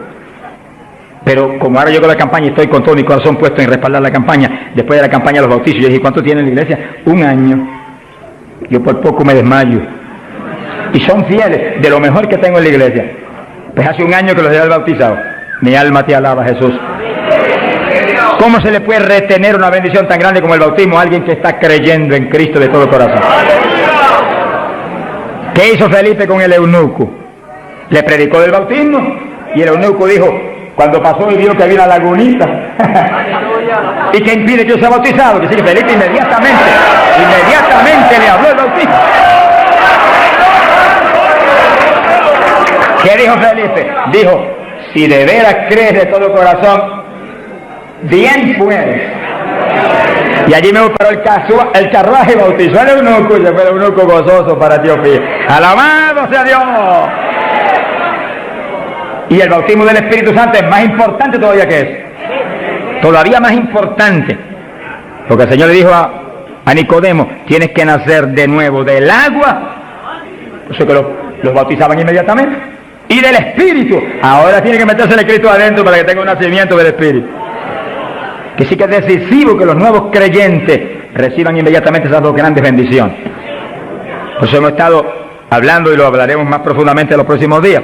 Pero como ahora yo con la campaña estoy con todo mi corazón puesto en respaldar la campaña, después de la campaña los bautizos, yo dije: ¿cuánto tienen en la iglesia? 1 año. Yo por poco me desmayo. Y son fieles, de lo mejor que tengo en la iglesia. Pues hace 1 año que los he bautizado. Mi alma te alaba, Jesús. ¿Cómo se le puede retener una bendición tan grande como el bautismo a alguien que está creyendo en Cristo de todo corazón? ¿Qué hizo Felipe con el eunuco? Le predicó del bautismo y el eunuco dijo, cuando pasó y vio que había una lagunita y que impide que yo sea bautizado, que sí, que Felipe inmediatamente le habló el bautismo. ¿Qué dijo Felipe? Dijo: si de veras crees de todo corazón, bien puedes. Y allí me paró el carruaje y bautizó al eunuco, y se fue el eunuco gozoso para Etiopía. ¡Alabado sea Dios! Y el bautismo del Espíritu Santo es más importante todavía que eso. Todavía más importante. Porque el Señor le dijo a Nicodemo: tienes que nacer de nuevo del agua. Por eso que los bautizaban inmediatamente. Y del Espíritu. Ahora tiene que meterse el Cristo adentro para que tenga un nacimiento del Espíritu. Que sí que es decisivo que los nuevos creyentes reciban inmediatamente esas 2 grandes bendiciones. Por eso hemos estado hablando, y lo hablaremos más profundamente en los próximos días,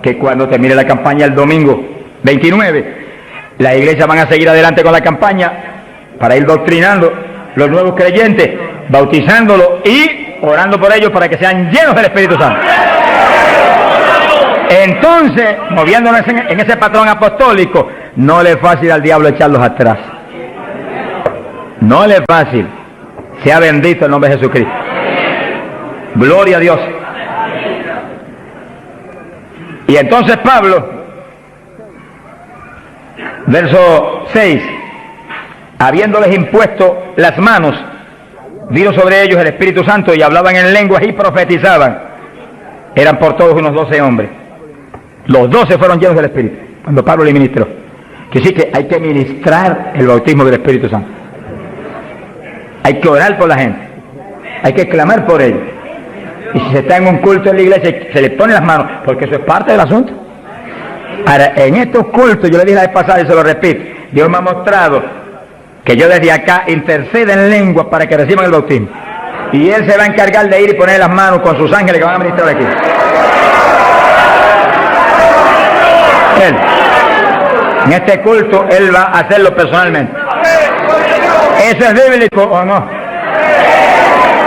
que cuando termine la campaña el domingo 29, las iglesias van a seguir adelante con la campaña para ir doctrinando los nuevos creyentes, bautizándolos y orando por ellos para que sean llenos del Espíritu Santo. Entonces, moviéndonos en ese patrón apostólico, no le es fácil al diablo echarlos atrás. No le es fácil. Sea bendito el nombre de Jesucristo. Gloria a Dios. Y entonces Pablo, verso 6, habiéndoles impuesto las manos, vino sobre ellos el Espíritu Santo y hablaban en lenguas y profetizaban. Eran por todos unos 12 hombres. Los 12 fueron llenos del Espíritu cuando Pablo le ministró. Que sí que hay que ministrar el bautismo del Espíritu Santo. Hay que orar por la gente. Hay que clamar por ellos. Y si se está en un culto en la iglesia, se le ponen las manos, porque eso es parte del asunto. Ahora, en estos cultos, yo le dije la vez pasada y se lo repito, Dios me ha mostrado que yo desde acá intercedo en lengua para que reciban el bautismo. Y Él se va a encargar de ir y poner las manos con sus ángeles que van a ministrar aquí. Él. En este culto, Él va a hacerlo personalmente. ¿Eso es bíblico o no?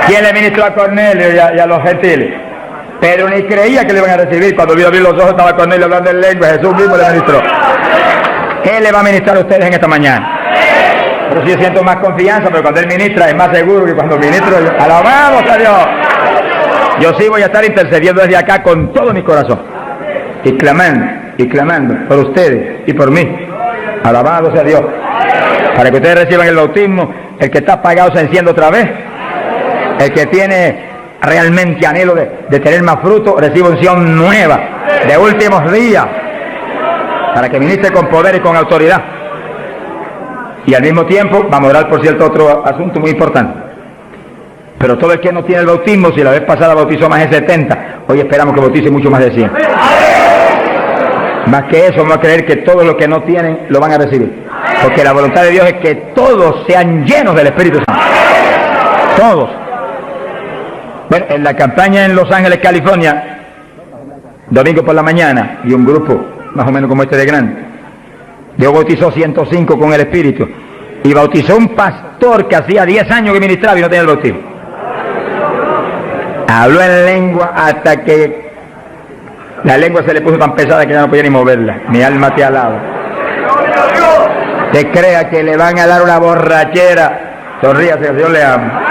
¿Quién le ministró a Cornelio y a los gentiles? Pero ni creía que le iban a recibir. Cuando vio abrir los ojos estaba Cornelio hablando en lengua. Jesús mismo le ministró. Él le va a ministrar a ustedes en esta mañana. Pero sí siento más confianza, pero cuando Él ministra es más seguro que cuando ministro yo. ¡Alabamos a Dios! Yo sí voy a estar intercediendo desde acá con todo mi corazón. Y clamando por ustedes y por mí. Alabado sea Dios. Para que ustedes reciban el bautismo, el que está apagado se enciende otra vez. El que tiene realmente anhelo de tener más fruto, recibe unción nueva, de últimos días, para que ministre con poder y con autoridad. Y al mismo tiempo, vamos a orar por cierto otro asunto muy importante. Pero todo el que no tiene el bautismo, si la vez pasada bautizó más de 70, hoy esperamos que bautice mucho más de 100. Más que eso, vamos a creer que todos los que no tienen lo van a recibir. Porque la voluntad de Dios es que todos sean llenos del Espíritu Santo. Todos. Bueno, en la campaña en Los Ángeles, California, domingo por la mañana, y un grupo más o menos como este de grande, Dios bautizó 105 con el Espíritu, y bautizó un pastor que hacía 10 años que ministraba y no tenía el bautismo. Habló en lengua hasta que la lengua se le puso tan pesada que ya no podía ni moverla. Mi alma te alaba. Te crea que le van a dar una borrachera. Sonríase, que Dios le ama.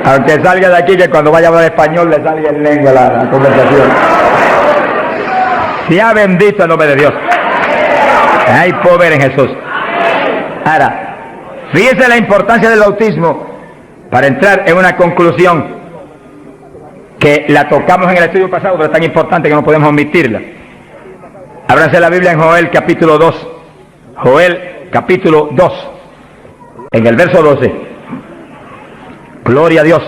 Aunque salga de aquí, que cuando vaya a hablar español le salga en lengua la conversación. Sea bendito el nombre de Dios. Hay poder en Jesús. Ahora, fíjese la importancia del bautismo para entrar en una conclusión que la tocamos en el estudio pasado, pero es tan importante que no podemos omitirla. Ábranse la Biblia en Joel capítulo 2. Joel capítulo 2, en el verso 12. Gloria a Dios.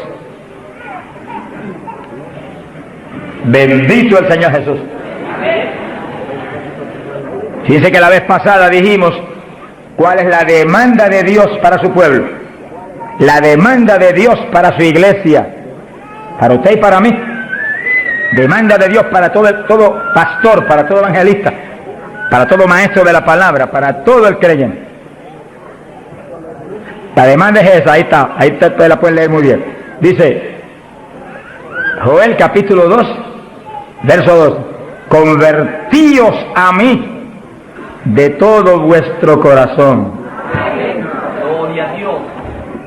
Bendito el Señor Jesús. Fíjense que la vez pasada dijimos cuál es la demanda de Dios para su pueblo. La demanda de Dios para su iglesia. Para usted y para mí. Demanda de Dios para todo pastor, para todo evangelista, para todo maestro de la palabra, para todo el creyente. La demanda es esa, ahí está, ahí usted la puede leer muy bien. Dice, Joel capítulo 2, verso 2, convertíos a mí de todo vuestro corazón.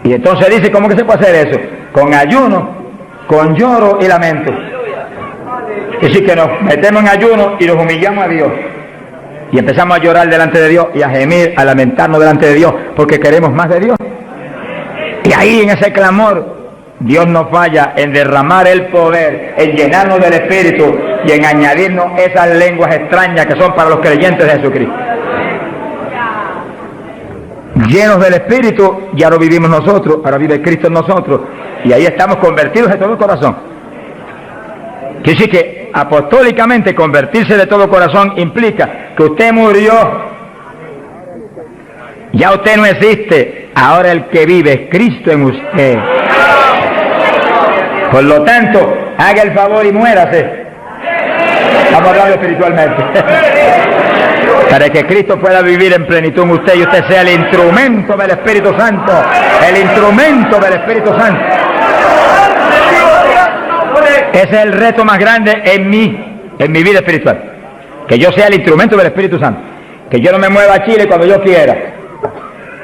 Y entonces dice, ¿cómo que se puede hacer eso? Con ayuno, con lloro y lamento. Es decir, que nos metemos en ayuno y nos humillamos a Dios. Y empezamos a llorar delante de Dios y a gemir, a lamentarnos delante de Dios, porque queremos más de Dios. Y ahí en ese clamor, Dios no falla en derramar el poder, en llenarnos del Espíritu y en añadirnos esas lenguas extrañas que son para los creyentes de Jesucristo. Llenos del Espíritu, ya lo vivimos nosotros, ahora vive Cristo en nosotros, y ahí estamos convertidos de todo corazón. Quiere decir que apostólicamente convertirse de todo corazón implica que usted murió, ya usted no existe, ahora el que vive es Cristo en usted. Por lo tanto, haga el favor y muérase. Vamos a hablar espiritualmente. Para que Cristo pueda vivir en plenitud en usted y usted sea el instrumento del Espíritu Santo. El instrumento del Espíritu Santo. Ese es el reto más grande en mi vida espiritual. Que yo sea el instrumento del Espíritu Santo. Que yo no me mueva a Chile cuando yo quiera.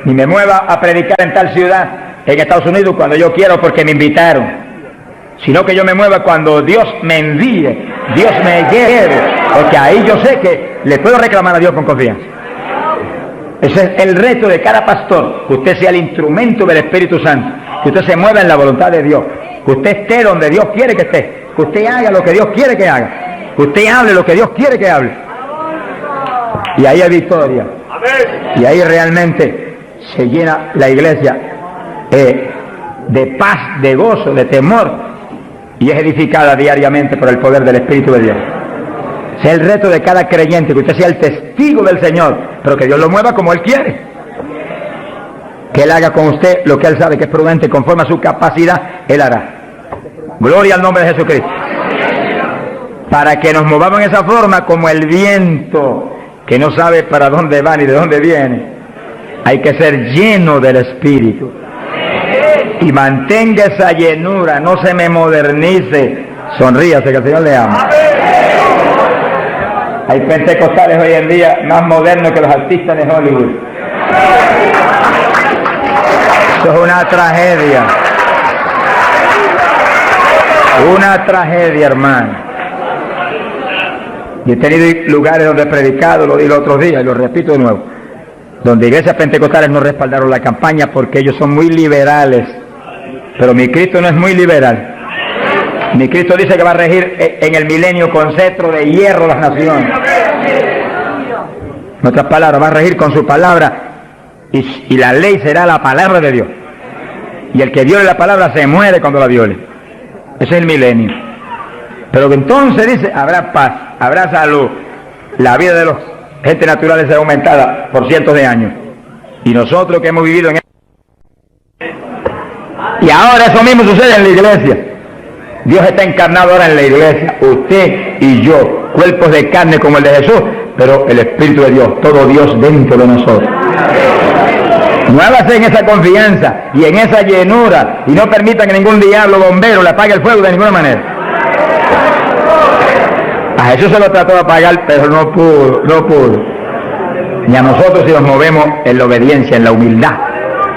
Ni me mueva a predicar en tal ciudad, en Estados Unidos, cuando yo quiero porque me invitaron. Sino que yo me mueva cuando Dios me envíe, Dios me lleve, porque ahí yo sé que le puedo reclamar a Dios con confianza. Ese es el reto de cada pastor, que usted sea el instrumento del Espíritu Santo, que usted se mueva en la voluntad de Dios, que usted esté donde Dios quiere que esté, que usted haga lo que Dios quiere que haga, que usted hable lo que Dios quiere que hable. Y ahí hay victoria. Y ahí realmente se llena la iglesia de paz, de gozo, de temor, y es edificada diariamente por el poder del Espíritu de Dios. Ese es el reto de cada creyente, que usted sea el testigo del Señor, pero que Dios lo mueva como Él quiere. Que Él haga con usted lo que Él sabe que es prudente, conforme a su capacidad, Él hará. Gloria al nombre de Jesucristo. Para que nos movamos en esa forma como el viento, que no sabe para dónde va ni de dónde viene. Hay que ser lleno del Espíritu. Y mantenga esa llenura, no se me modernice. Sonríase, que el Señor le ama. Hay pentecostales hoy en día más modernos que los artistas de Hollywood. Eso es una tragedia. Una tragedia, hermano. Y he tenido lugares donde he predicado, lo dije otros días y lo repito de nuevo, donde iglesias pentecostales no respaldaron la campaña porque ellos son muy liberales. Pero mi Cristo no es muy liberal. Mi Cristo dice que va a regir en el milenio con cetro de hierro las naciones. En otras palabras, va a regir con su palabra y la ley será la palabra de Dios. Y el que viole la palabra se muere cuando la viole. Ese es el milenio. Pero entonces dice, habrá paz, habrá salud. La vida de los gente naturales será aumentada por cientos de años. Y nosotros que hemos vivido en y ahora eso mismo sucede en la iglesia. Dios está encarnado ahora en la iglesia, usted y yo, cuerpos de carne como el de Jesús, pero el Espíritu de Dios, todo Dios dentro de nosotros. Muévase en esa confianza y en esa llenura y no permita que ningún diablo bombero le apague el fuego de ninguna manera. A Jesús se lo trató de apagar, pero no pudo. Ni a nosotros si nos movemos en la obediencia, en la humildad,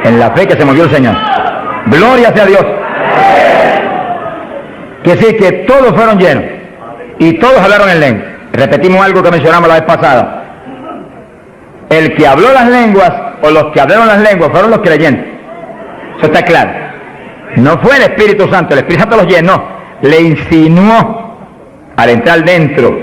en la fe que se movió el Señor. Gloria sea a Dios. Que sí, que todos fueron llenos y todos hablaron en lengua. Repetimos algo que mencionamos la vez pasada. El que habló las lenguas o los que hablaron las lenguas fueron los creyentes. Eso está claro. No fue el Espíritu Santo, el Espíritu Santo los llenó, le insinuó al entrar dentro,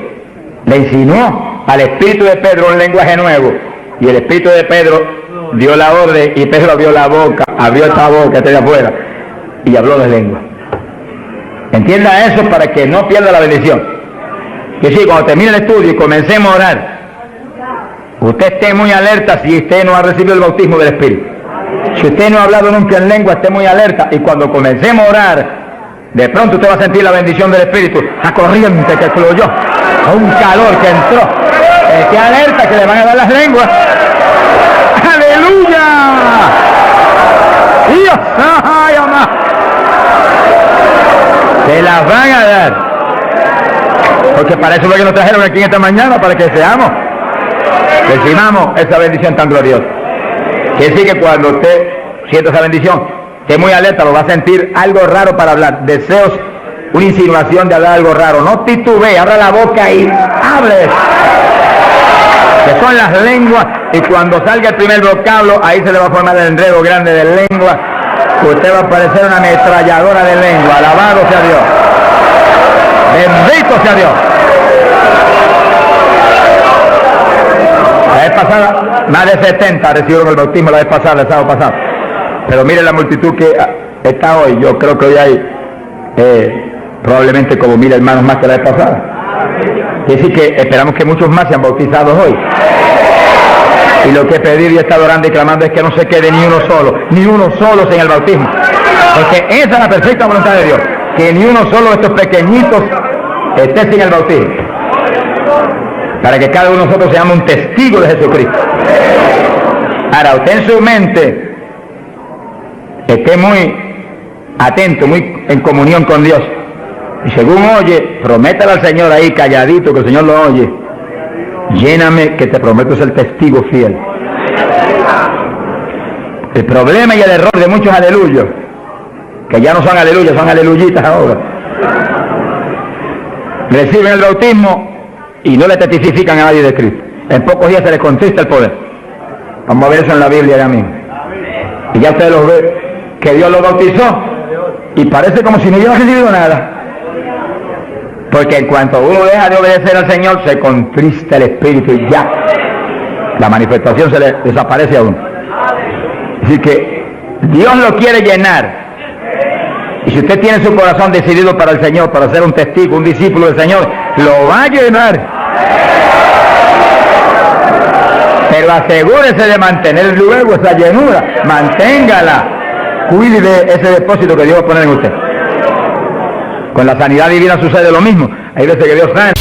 le insinuó al Espíritu de Pedro un lenguaje nuevo, y el Espíritu de Pedro dio la orden y Pedro abrió la boca, abrió esta boca de afuera y habló de lengua. Entienda eso para que no pierda la bendición. Que sí, cuando termine el estudio y comencemos a orar, usted esté muy alerta si usted no ha recibido el bautismo del Espíritu. Si usted no ha hablado nunca en lengua, esté muy alerta, y cuando comencemos a orar, de pronto usted va a sentir la bendición del Espíritu, la corriente que fluyó, un calor que entró. Esté alerta que le van a dar las lenguas. ¡Aleluya! ¡Dios! ¡Ay, amá! Se las van a dar. Porque para eso es lo que nos trajeron aquí en esta mañana, para que seamos, recibamos esa bendición tan gloriosa. Quiere decir que cuando usted sienta esa bendición, esté muy alerta, lo va a sentir algo raro para hablar, deseos, una insinuación de hablar algo raro. No titubee, abra la boca y hable. Que son las lenguas, y cuando salga el primer vocablo, ahí se le va a formar el enredo grande de lengua. Usted va a parecer una ametralladora de lengua. Alabado sea Dios. Bendito sea Dios. La vez pasada, más de 70 recibieron el bautismo la vez pasada, el sábado pasado. Pero mire la multitud que está hoy. Yo creo que hoy hay probablemente como 1000 hermanos más que la vez pasada. Quiere decir que esperamos que muchos más sean bautizados hoy. Y lo que he pedido y he estado orando y clamando es que no se quede ni uno solo sin el bautismo. Porque esa es la perfecta voluntad de Dios. Que ni uno solo de estos pequeñitos esté sin el bautismo. para que cada uno de nosotros seamos un testigo de Jesucristo. Ahora, usted en su mente esté muy atento, muy en comunión con Dios, y según oye, prométale al Señor ahí calladito, que el Señor lo oye: lléname, que te prometo ser testigo fiel. El problema y el error de muchos aleluyos, que ya no son aleluyas, son aleluyitas ahora, reciben el bautismo y no le testifican a nadie de Cristo. En pocos días se les contrista el poder. Vamos a ver eso en la Biblia ya mismo. Y ya ustedes lo ven, que Dios lo bautizó y parece como si no hubiera recibido nada. Porque en cuanto uno deja de obedecer al Señor, se contrista el Espíritu y ya la manifestación se le desaparece a uno. Así que Dios lo quiere llenar. Y si usted tiene su corazón decidido para el Señor, para ser un testigo, un discípulo del Señor, lo va a llenar. Pero asegúrese de mantener luego esa llenura, manténgala, cuide de ese depósito que Dios va a poner en usted. Con la sanidad divina sucede lo mismo. Hay veces que Dios sana.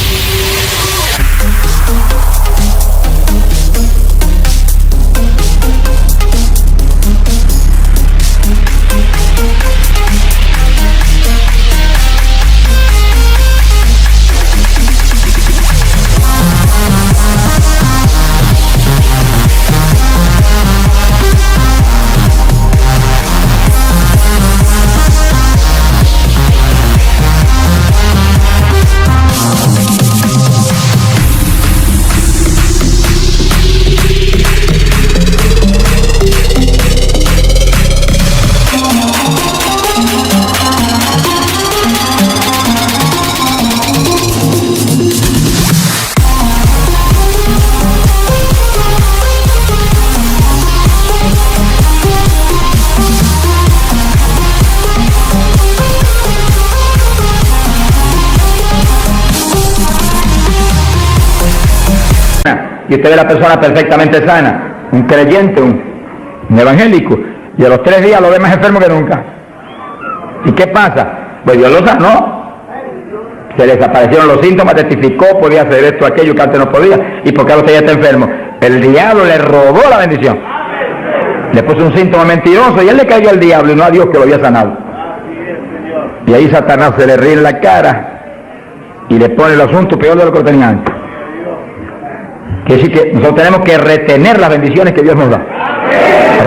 Y usted ve la persona perfectamente sana, un creyente, un evangélico, y a los 3 días lo ve más enfermo que nunca. ¿Y qué pasa? Pues Dios lo sanó, se le desaparecieron los síntomas, testificó, podía hacer esto, aquello que antes no podía. ¿Y por qué usted ya está enfermo? El diablo le robó la bendición, le puso un síntoma mentiroso y él le cayó al diablo y no a Dios que lo había sanado. Y ahí Satanás se le ríe en la cara y le pone el asunto peor de lo que tenía antes. Quiere decir que nosotros tenemos que retener las bendiciones que Dios nos da.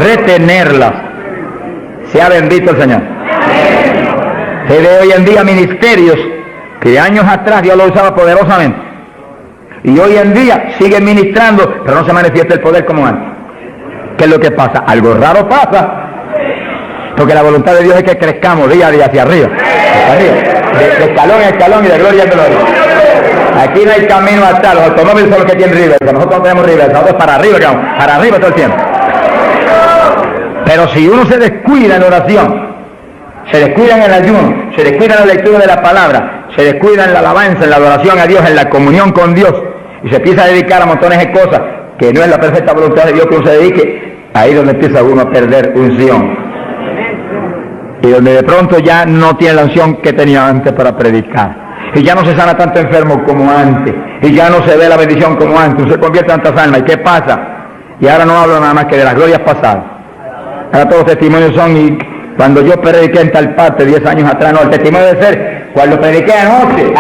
Retenerlas. Sea bendito el Señor. Se ve hoy en día ministerios que años atrás Dios lo usaba poderosamente. Y hoy en día siguen ministrando, pero no se manifiesta el poder como antes. ¿Qué es lo que pasa? Algo raro pasa. Porque la voluntad de Dios es que crezcamos día a día hacia arriba. De escalón en escalón y de gloria en gloria. Aquí no hay camino hasta, los automóviles son los que tienen reversa, nosotros no tenemos reversa, nosotros para arriba todo el tiempo. Pero si uno se descuida en la oración, se descuida en el ayuno, se descuida en la lectura de la palabra, se descuida en la alabanza, en la adoración a Dios, en la comunión con Dios, y se empieza a dedicar a montones de cosas que no es la perfecta voluntad de Dios que uno se dedique, ahí es donde empieza uno a perder unción. Y donde de pronto ya no tiene la unción que tenía antes para predicar. Y ya no se sana tanto enfermo como antes, y ya no se ve la bendición como antes, no se convierte en tantas almas. ¿Y qué pasa? Y ahora no hablo nada más que de las glorias pasadas. Ahora todos los testimonios son, y cuando yo prediqué en tal parte 10 años atrás, no, el testimonio debe ser cuando prediqué anoche,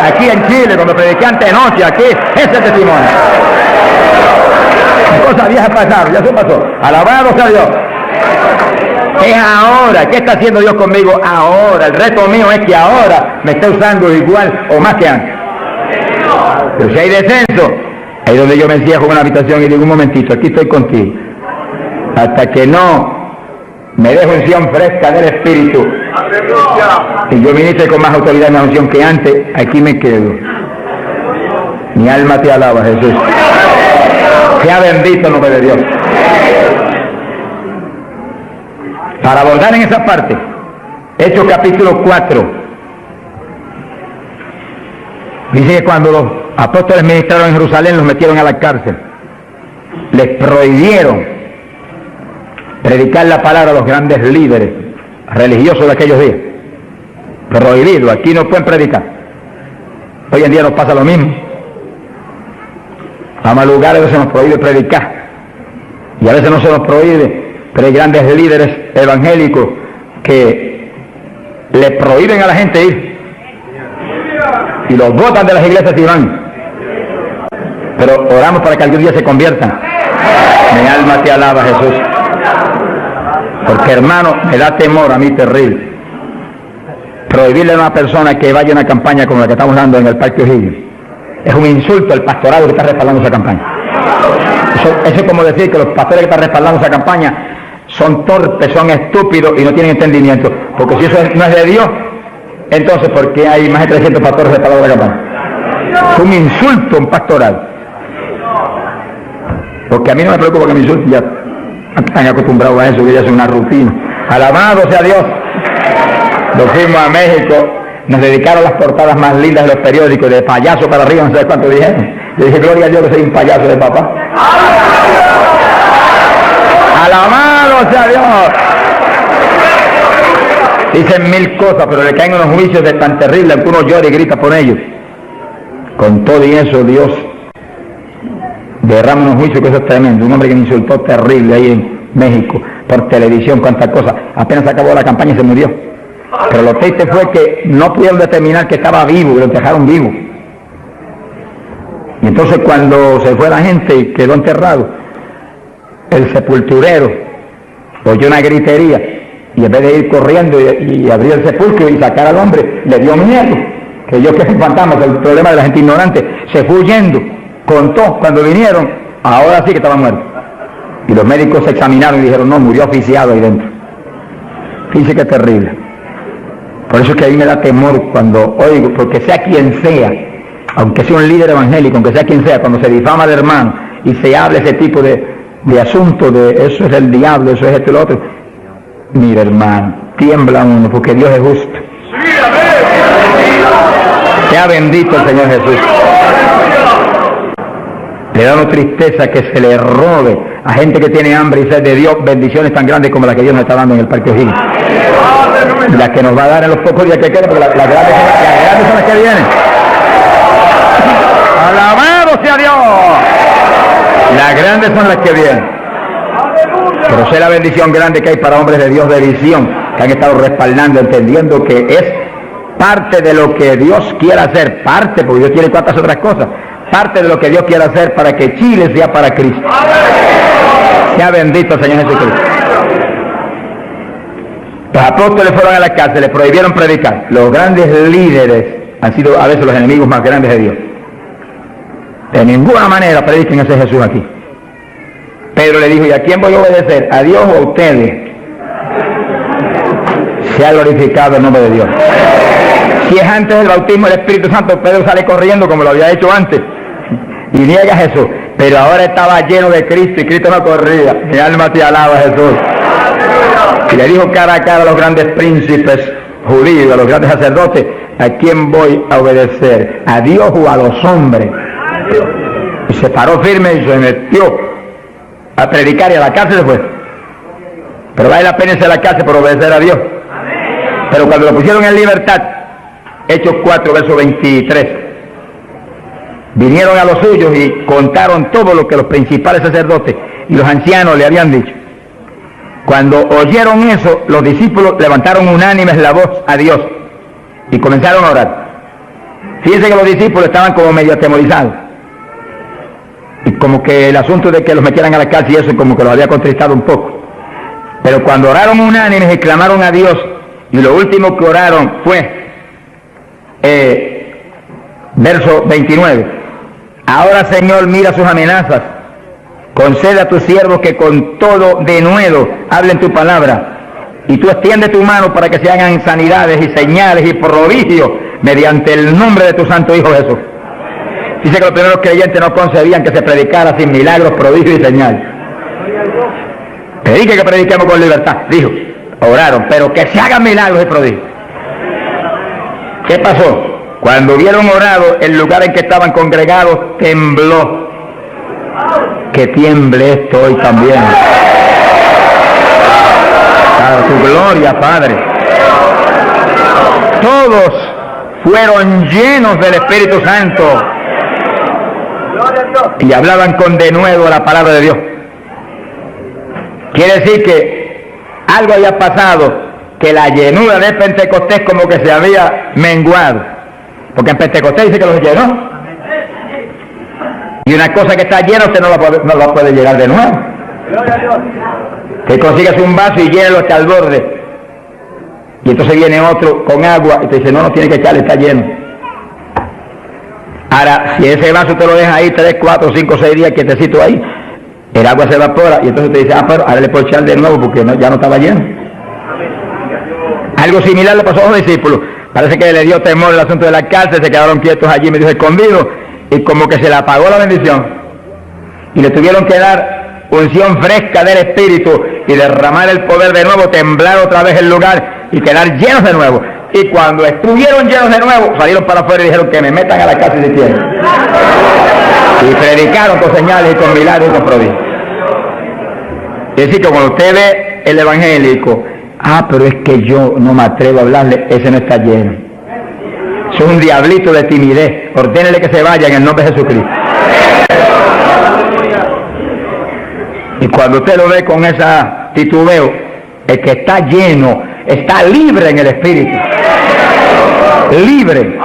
aquí en Chile, cuando prediqué antenoche, aquí, ese es el testimonio. Cosas viejas pasaron, ya se pasó. Alabado sea Dios. Es ahora. ¿Qué está haciendo Dios conmigo ahora? El reto mío es que ahora me esté usando igual o más que antes. Pero si hay descenso, ahí donde yo me encierro en una habitación y digo: un momentito, aquí estoy contigo. Hasta que no me dejo unción fresca del Espíritu y yo ministre con más autoridad y más unción que antes, aquí me quedo. Mi alma te alaba, Jesús. Sea bendito el nombre de Dios. Para abordar en esa parte, Hechos capítulo 4, dice que cuando los apóstoles ministraron en Jerusalén, los metieron a la cárcel, les prohibieron predicar la palabra a los grandes líderes religiosos de aquellos días. Prohibido, aquí no pueden predicar. Hoy en día nos pasa lo mismo. Vamos a lugares donde se nos prohíbe predicar. Y a veces no se nos prohíbe, pero hay grandes líderes evangélicos que le prohíben a la gente ir. Y los botan de las iglesias y van. Pero oramos para que algún día se conviertan. Mi alma te alaba, Jesús. Porque, hermano, me da temor a mí terrible prohibirle a una persona que vaya a una campaña como la que estamos dando en el Parque O'Higgins. Es un insulto al pastorado que está respaldando esa campaña. Eso es como decir que los pastores que están respaldando esa campaña son torpes, son estúpidos y no tienen entendimiento. Porque si eso no es de Dios, entonces ¿por qué hay más de 300 pastores respaldando la campaña? Es un insulto a un pastorado. Porque a mí no me preocupa que me insulten, ya están acostumbrados a eso, que ya es una rutina. Alabado sea Dios. Nos fuimos a México, nos dedicaron las portadas más lindas de los periódicos, de payaso para arriba, no sé cuánto dijeron. Yo dije, gloria a Dios que soy un payaso de papá. Alabado sea Dios. Dicen mil cosas, pero le caen unos juicios de tan terribles que uno llora y grita por ellos. Con todo y eso, Dios derrama unos juicios que eso es tremendo. Un hombre que me insultó terrible ahí en México, por televisión, cuántas cosas. Apenas acabó la campaña y se murió. Pero lo triste fue que no pudieron determinar que estaba vivo, y lo dejaron vivo. Y entonces cuando se fue la gente y quedó enterrado, el sepulturero oyó una gritería y en vez de ir corriendo y abrir el sepulcro y sacar al hombre, le dio miedo. Que yo que es un fantasma, que el problema de la gente ignorante, se fue huyendo. Contó cuando vinieron, ahora sí que estaba muerto. Y los médicos se examinaron y dijeron, no, murió asfixiado ahí dentro. Fíjese que terrible. Por eso es que a mí me da temor cuando oigo, porque sea quien sea, aunque sea un líder evangélico, aunque sea quien sea, cuando se difama de hermano y se habla ese tipo de asuntos, de eso es el diablo, eso es esto y lo otro, mira hermano, tiembla uno, porque Dios es justo. Sea bendito el Señor Jesús. Le da una tristeza que se le robe a gente que tiene hambre y sed de Dios bendiciones tan grandes como las que Dios nos está dando en el Parque O'Higgins. Las que nos va a dar en los pocos días que queden, porque las grandes son las que vienen. ¡Alabado sea Dios! Las grandes son las que vienen. Pero sé la bendición grande que hay para hombres de Dios de visión, que han estado respaldando, entendiendo que es parte de lo que Dios quiere hacer, parte, porque Dios quiere cuantas otras cosas, parte de lo que Dios quiere hacer para que Chile sea para Cristo. Sea bendito el Señor Jesucristo. Los apóstoles fueron a la cárcel, les prohibieron predicar. Los grandes líderes han sido a veces los enemigos más grandes de Dios. De ninguna manera prediquen a ese Jesús aquí. Pedro le dijo, ¿y a quién voy a obedecer? ¿A Dios o a ustedes? Sea glorificado el nombre de Dios. Si es antes del bautismo del Espíritu Santo, Pedro sale corriendo como lo había hecho antes y niega a Jesús. Pero ahora estaba lleno de Cristo y Cristo no corría. Mi alma te alaba, Jesús. Y le dijo cara a cara a los grandes príncipes judíos, a los grandes sacerdotes, ¿a quién voy a obedecer? ¿A Dios o a los hombres? Y se paró firme y se metió a predicar y a la cárcel después. Pero vale la pena irse a la cárcel por obedecer a Dios. Pero cuando lo pusieron en libertad, Hechos 4, verso 23, vinieron a los suyos y contaron todo lo que los principales sacerdotes y los ancianos le habían dicho. Cuando oyeron eso, los discípulos levantaron unánimes la voz a Dios y comenzaron a orar. Fíjense que los discípulos estaban como medio atemorizados. Y como que el asunto de que los metieran a la cárcel y eso como que los había contristado un poco. Pero cuando oraron unánimes y clamaron a Dios, y lo último que oraron fue, verso 29, ahora Señor mira sus amenazas, concede a tus siervos que con todo denuedo hablen tu palabra, y tú extiende tu mano para que se hagan sanidades y señales y prodigios mediante el nombre de tu santo Hijo Jesús. Dice que los primeros creyentes no concebían que se predicara sin milagros, prodigios y señales. Predique que prediquemos con libertad, dijo. Oraron, pero que se hagan milagros y prodigios. ¿Qué pasó? Cuando hubieron orado, el lugar en que estaban congregados tembló. Que tiemble esto hoy también. Para tu gloria, Padre. Todos fueron llenos del Espíritu Santo. y hablaban con denuedo la palabra de Dios. Quiere decir que algo había pasado, que la llenura de Pentecostés como que se había menguado, porque en Pentecostés dice que los llenó, y una cosa que está llena usted no la puede llenar de nuevo. Que consigues un vaso y llénalo hasta el borde, y entonces viene otro con agua y te dice no tiene que echarle, está lleno. Ahora, si ese vaso te lo deja ahí 3, 4, 5, 6 días quietecito ahí, el agua se evapora y entonces te dice, pero ahora le puedo echar de nuevo porque ya no estaba lleno. Algo similar le pasó a los discípulos. Parece que le dio temor el asunto de la cárcel, se quedaron quietos allí, medio escondidos, y como que se le apagó la bendición. Y le tuvieron que dar unción fresca del Espíritu y derramar el poder de nuevo, temblar otra vez el lugar y quedar llenos de nuevo. Y cuando estuvieron llenos de nuevo, salieron para afuera y dijeron que me metan a la cárcel si quieren. Y predicaron con señales y con milagros y con prodigios. Es decir, que cuando usted ve el evangélico, pero es que yo no me atrevo a hablarle, ese no está lleno. Eso es un diablito de timidez. Ordénele que se vaya en el nombre de Jesucristo. Y cuando usted lo ve con esa titubeo, el que está lleno, está libre en el Espíritu. Libre.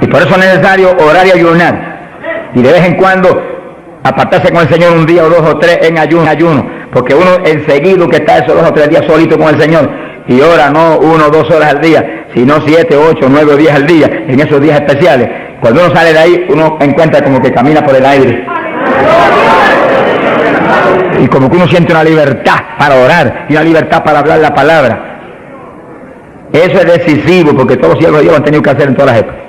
Y por eso es necesario orar y ayunar. Y de vez en cuando apartarse con el Señor un día o 2 o 3 en ayuno. Porque uno enseguida que está esos 2 o 3 días solito con el Señor y ora no 1 o 2 horas al día, sino 7, 8, 9 o 10 al día, en esos días especiales. Cuando uno sale de ahí, uno encuentra como que camina por el aire. Y como que uno siente una libertad para orar y una libertad para hablar la palabra. Eso es decisivo porque todos los siervos de Dios han tenido que hacer en todas las épocas.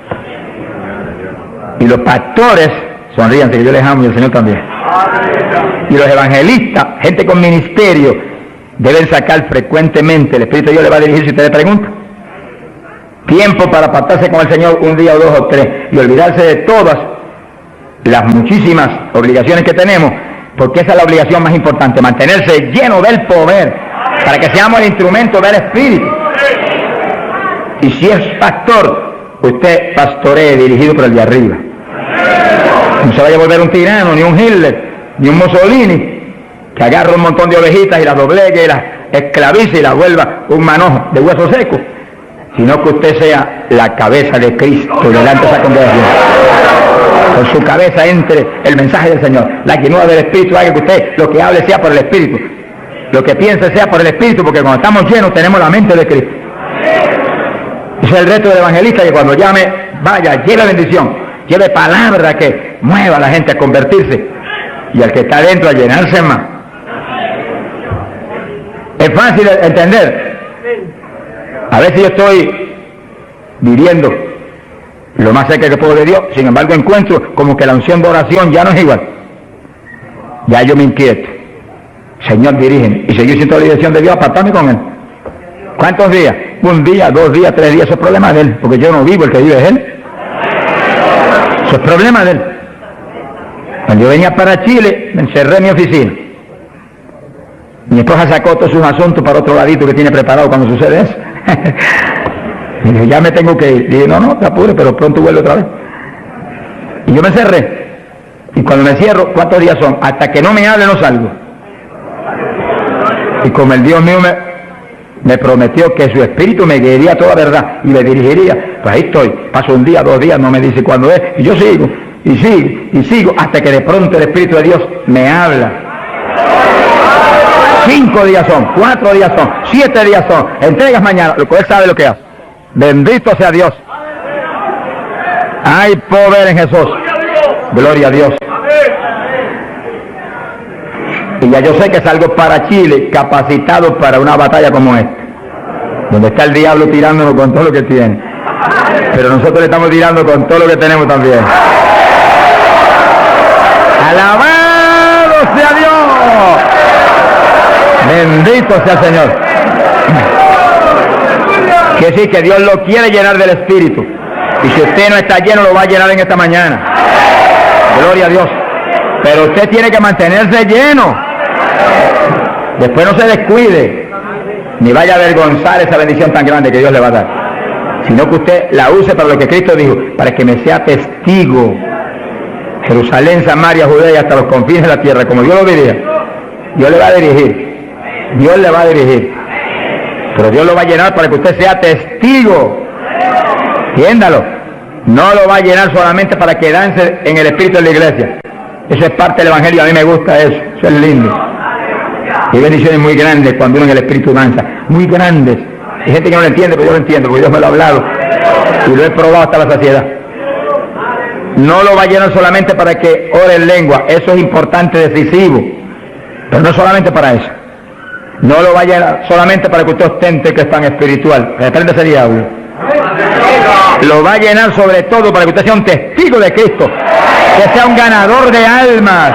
Y los pastores, sonríanse que yo les amo y el Señor también. Y los evangelistas, gente con ministerio, deben sacar frecuentemente, el Espíritu de Dios le va a dirigir si usted le pregunta, tiempo para apartarse con el Señor un día o 2 o 3 y olvidarse de todas las muchísimas obligaciones que tenemos, porque esa es la obligación más importante, mantenerse lleno del poder para que seamos el instrumento del Espíritu. Y si es pastor, usted pastoree dirigido por el de arriba. No se vaya a volver un tirano, ni un Hitler, ni un Mussolini, que agarra un montón de ovejitas y las doblegue y las esclavice y las vuelva un manojo de hueso seco, sino que usted sea la cabeza de Cristo delante de esa congregación. Con su cabeza entre el mensaje del Señor. La llenura del Espíritu haga que usted lo que hable sea por el Espíritu, lo que piense sea por el Espíritu, porque cuando estamos llenos tenemos la mente de Cristo. Ese es el reto del evangelista, que cuando llame, vaya, lleve bendición, lleve palabra que mueva a la gente a convertirse y al que está adentro a llenarse más. Es fácil de entender. A veces yo estoy viviendo lo más cerca que puedo de Dios, sin embargo encuentro como que la unción de oración ya no es igual. Ya yo me inquieto. Señor, dirígeme. Y si yo siento la dirección de Dios, apartarme con Él. ¿Cuántos días? 1 día, 2 días, 3 días, eso es problema de Él, porque yo no vivo, el que vive es Él. Eso es problema de Él. Cuando yo venía para Chile, me encerré en mi oficina. Mi esposa sacó todos sus asuntos para otro ladito que tiene preparado cuando sucede eso. Y dije, ya me tengo que ir. Y dije, no, te apures, pero pronto vuelvo otra vez. Y yo me encerré. Y cuando me cierro, ¿cuántos días son? Hasta que no me hable, no salgo. Y como el Dios mío me prometió que su espíritu me guiaría toda verdad y me dirigiría, pues ahí estoy. Paso 1 día, 2 días, no me dice cuándo es. Y yo sigo, y sigo, y sigo, hasta que de pronto el Espíritu de Dios me habla. 5 días son, 4 días son, 7 días son, entregas mañana, lo que Él sabe lo que hace. Bendito sea Dios. Hay poder en Jesús. Gloria a Dios. Y ya yo sé que salgo para Chile capacitado para una batalla como esta, donde está el diablo tirándonos con todo lo que tiene, pero nosotros le estamos tirando con todo lo que tenemos también. ¡Alabado sea Dios! Bendito sea el Señor. Quiere decir que Dios lo quiere llenar del Espíritu. Y si usted no está lleno, lo va a llenar en esta mañana. Gloria a Dios. Pero usted tiene que mantenerse lleno. Después no se descuide, ni vaya a avergonzar esa bendición tan grande que Dios le va a dar. Sino que usted la use para lo que Cristo dijo, para que me sea testigo Jerusalén, Samaria, Judea, hasta los confines de la tierra, como Dios lo diría. Dios le va a dirigir. Dios le va a dirigir. Pero Dios lo va a llenar para que usted sea testigo. Entiéndalo. No lo va a llenar solamente para que dance en el espíritu de la iglesia. Eso es parte del evangelio. A mí me gusta eso. Eso es lindo. Hay bendiciones muy grandes cuando uno en el espíritu danza. Muy grandes. Hay gente que no lo entiende, pero yo lo entiendo, porque Dios me lo ha hablado. Y lo he probado hasta la saciedad. No lo va a llenar solamente para que ore en lengua. Eso es importante, decisivo. Pero no solamente para eso. No lo va a llenar solamente para que usted ostente que es tan espiritual. Reprende ese diablo. Lo va a llenar sobre todo para que usted sea un testigo de Cristo. Que sea un ganador de almas.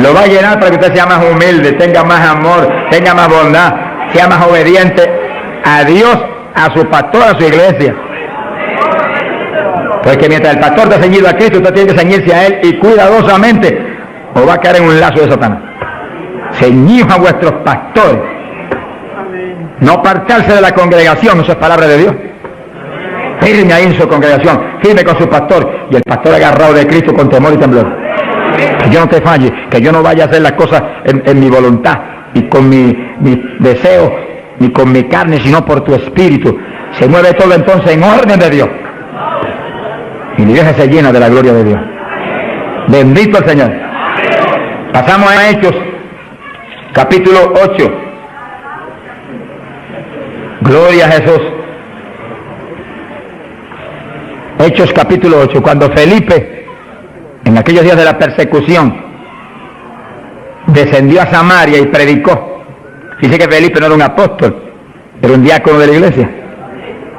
Lo va a llenar para que usted sea más humilde, tenga más amor, tenga más bondad, sea más obediente a Dios, a su pastor, a su iglesia. Porque mientras el pastor está ceñido a Cristo, usted tiene que ceñirse a Él y cuidadosamente, o va a caer en un lazo de Satanás. Ceñidos a vuestros pastores. No apartarse de la congregación, eso es palabra de Dios. Firme ahí en su congregación, firme con su pastor, y el pastor agarrado de Cristo con temor y temblor. Que yo no te falle, que yo no vaya a hacer las cosas en mi voluntad y con mi deseo, ni con mi carne, sino por tu espíritu. Se mueve todo entonces en orden de Dios. Y la iglesia se llena de la gloria de Dios. Bendito el Señor. Pasamos a Hechos, capítulo 8. Gloria a Jesús. Hechos capítulo 8. Cuando Felipe, en aquellos días de la persecución, descendió a Samaria y predicó. Dice que Felipe no era un apóstol, era un diácono de la iglesia,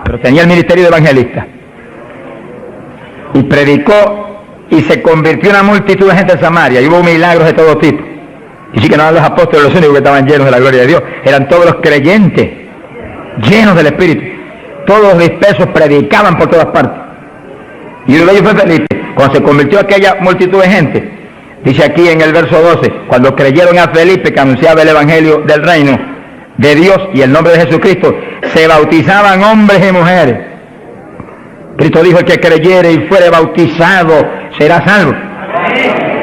pero tenía el ministerio de evangelista. Y predicó y se convirtió en una multitud de gente en Samaria, y hubo milagros de todo tipo. Y sí que no eran los apóstoles los únicos que estaban llenos de la gloria de Dios, eran todos los creyentes, llenos del Espíritu. Todos los dispersos predicaban por todas partes. Y uno de ellos fue Felipe. Cuando se convirtió aquella multitud de gente, dice aquí en el verso 12, cuando creyeron a Felipe que anunciaba el evangelio del reino de Dios y el nombre de Jesucristo, se bautizaban hombres y mujeres. Cristo dijo: el que creyere y fuere bautizado será salvo.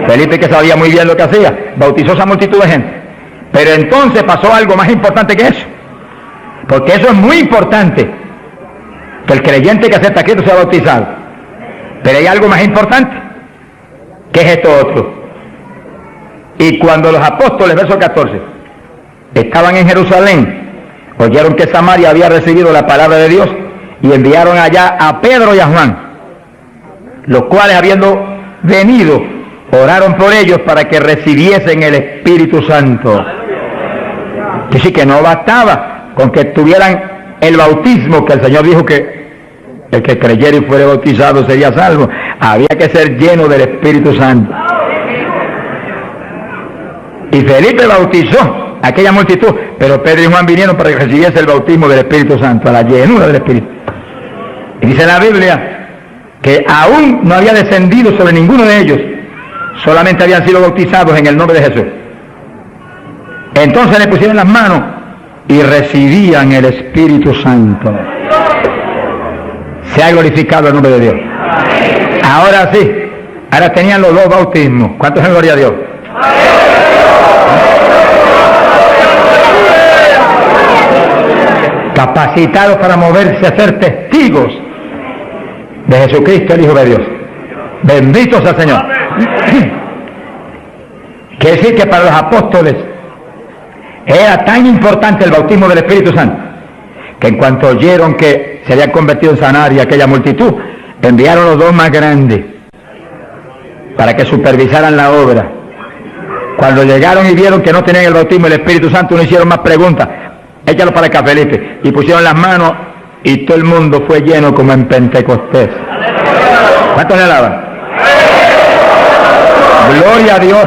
Felipe, que sabía muy bien lo que hacía, bautizó esa multitud de gente. Pero entonces pasó algo más importante que eso, porque eso es muy importante, que el creyente que acepta a Cristo sea bautizado. Pero hay algo más importante, que es esto otro. Y cuando los apóstoles, verso 14, estaban en Jerusalén, oyeron que Samaria había recibido la palabra de Dios, y enviaron allá a Pedro y a Juan, los cuales, habiendo venido, oraron por ellos para que recibiesen el Espíritu Santo. Que sí, que no bastaba con que tuvieran el bautismo, que el Señor dijo que el que creyera y fuera bautizado sería salvo. Había que ser lleno del Espíritu Santo. Y Felipe bautizó a aquella multitud, pero Pedro y Juan vinieron para que recibiese el bautismo del Espíritu Santo, a la llenura del Espíritu. Y dice la Biblia que aún no había descendido sobre ninguno de ellos, solamente habían sido bautizados en el nombre de Jesús. Entonces le pusieron las manos y recibían el Espíritu Santo. Se ha glorificado el nombre de Dios. Ahora sí, ahora tenían los dos bautismos. ¿Cuántos en gloria a Dios? Capacitados para moverse a ser testigos de Jesucristo, el Hijo de Dios. Bendito sea el Señor. Quiere decir que para los apóstoles era tan importante el bautismo del Espíritu Santo, que en cuanto oyeron que se había convertido en Samaria aquella multitud, enviaron los dos más grandes para que supervisaran la obra. Cuando llegaron y vieron que no tenían el bautismo del Espíritu Santo, no hicieron más preguntas. Échalo para acá, Felipe. Y pusieron las manos y todo el mundo fue lleno como en Pentecostés. ¿Cuántos le alaban? Gloria a Dios.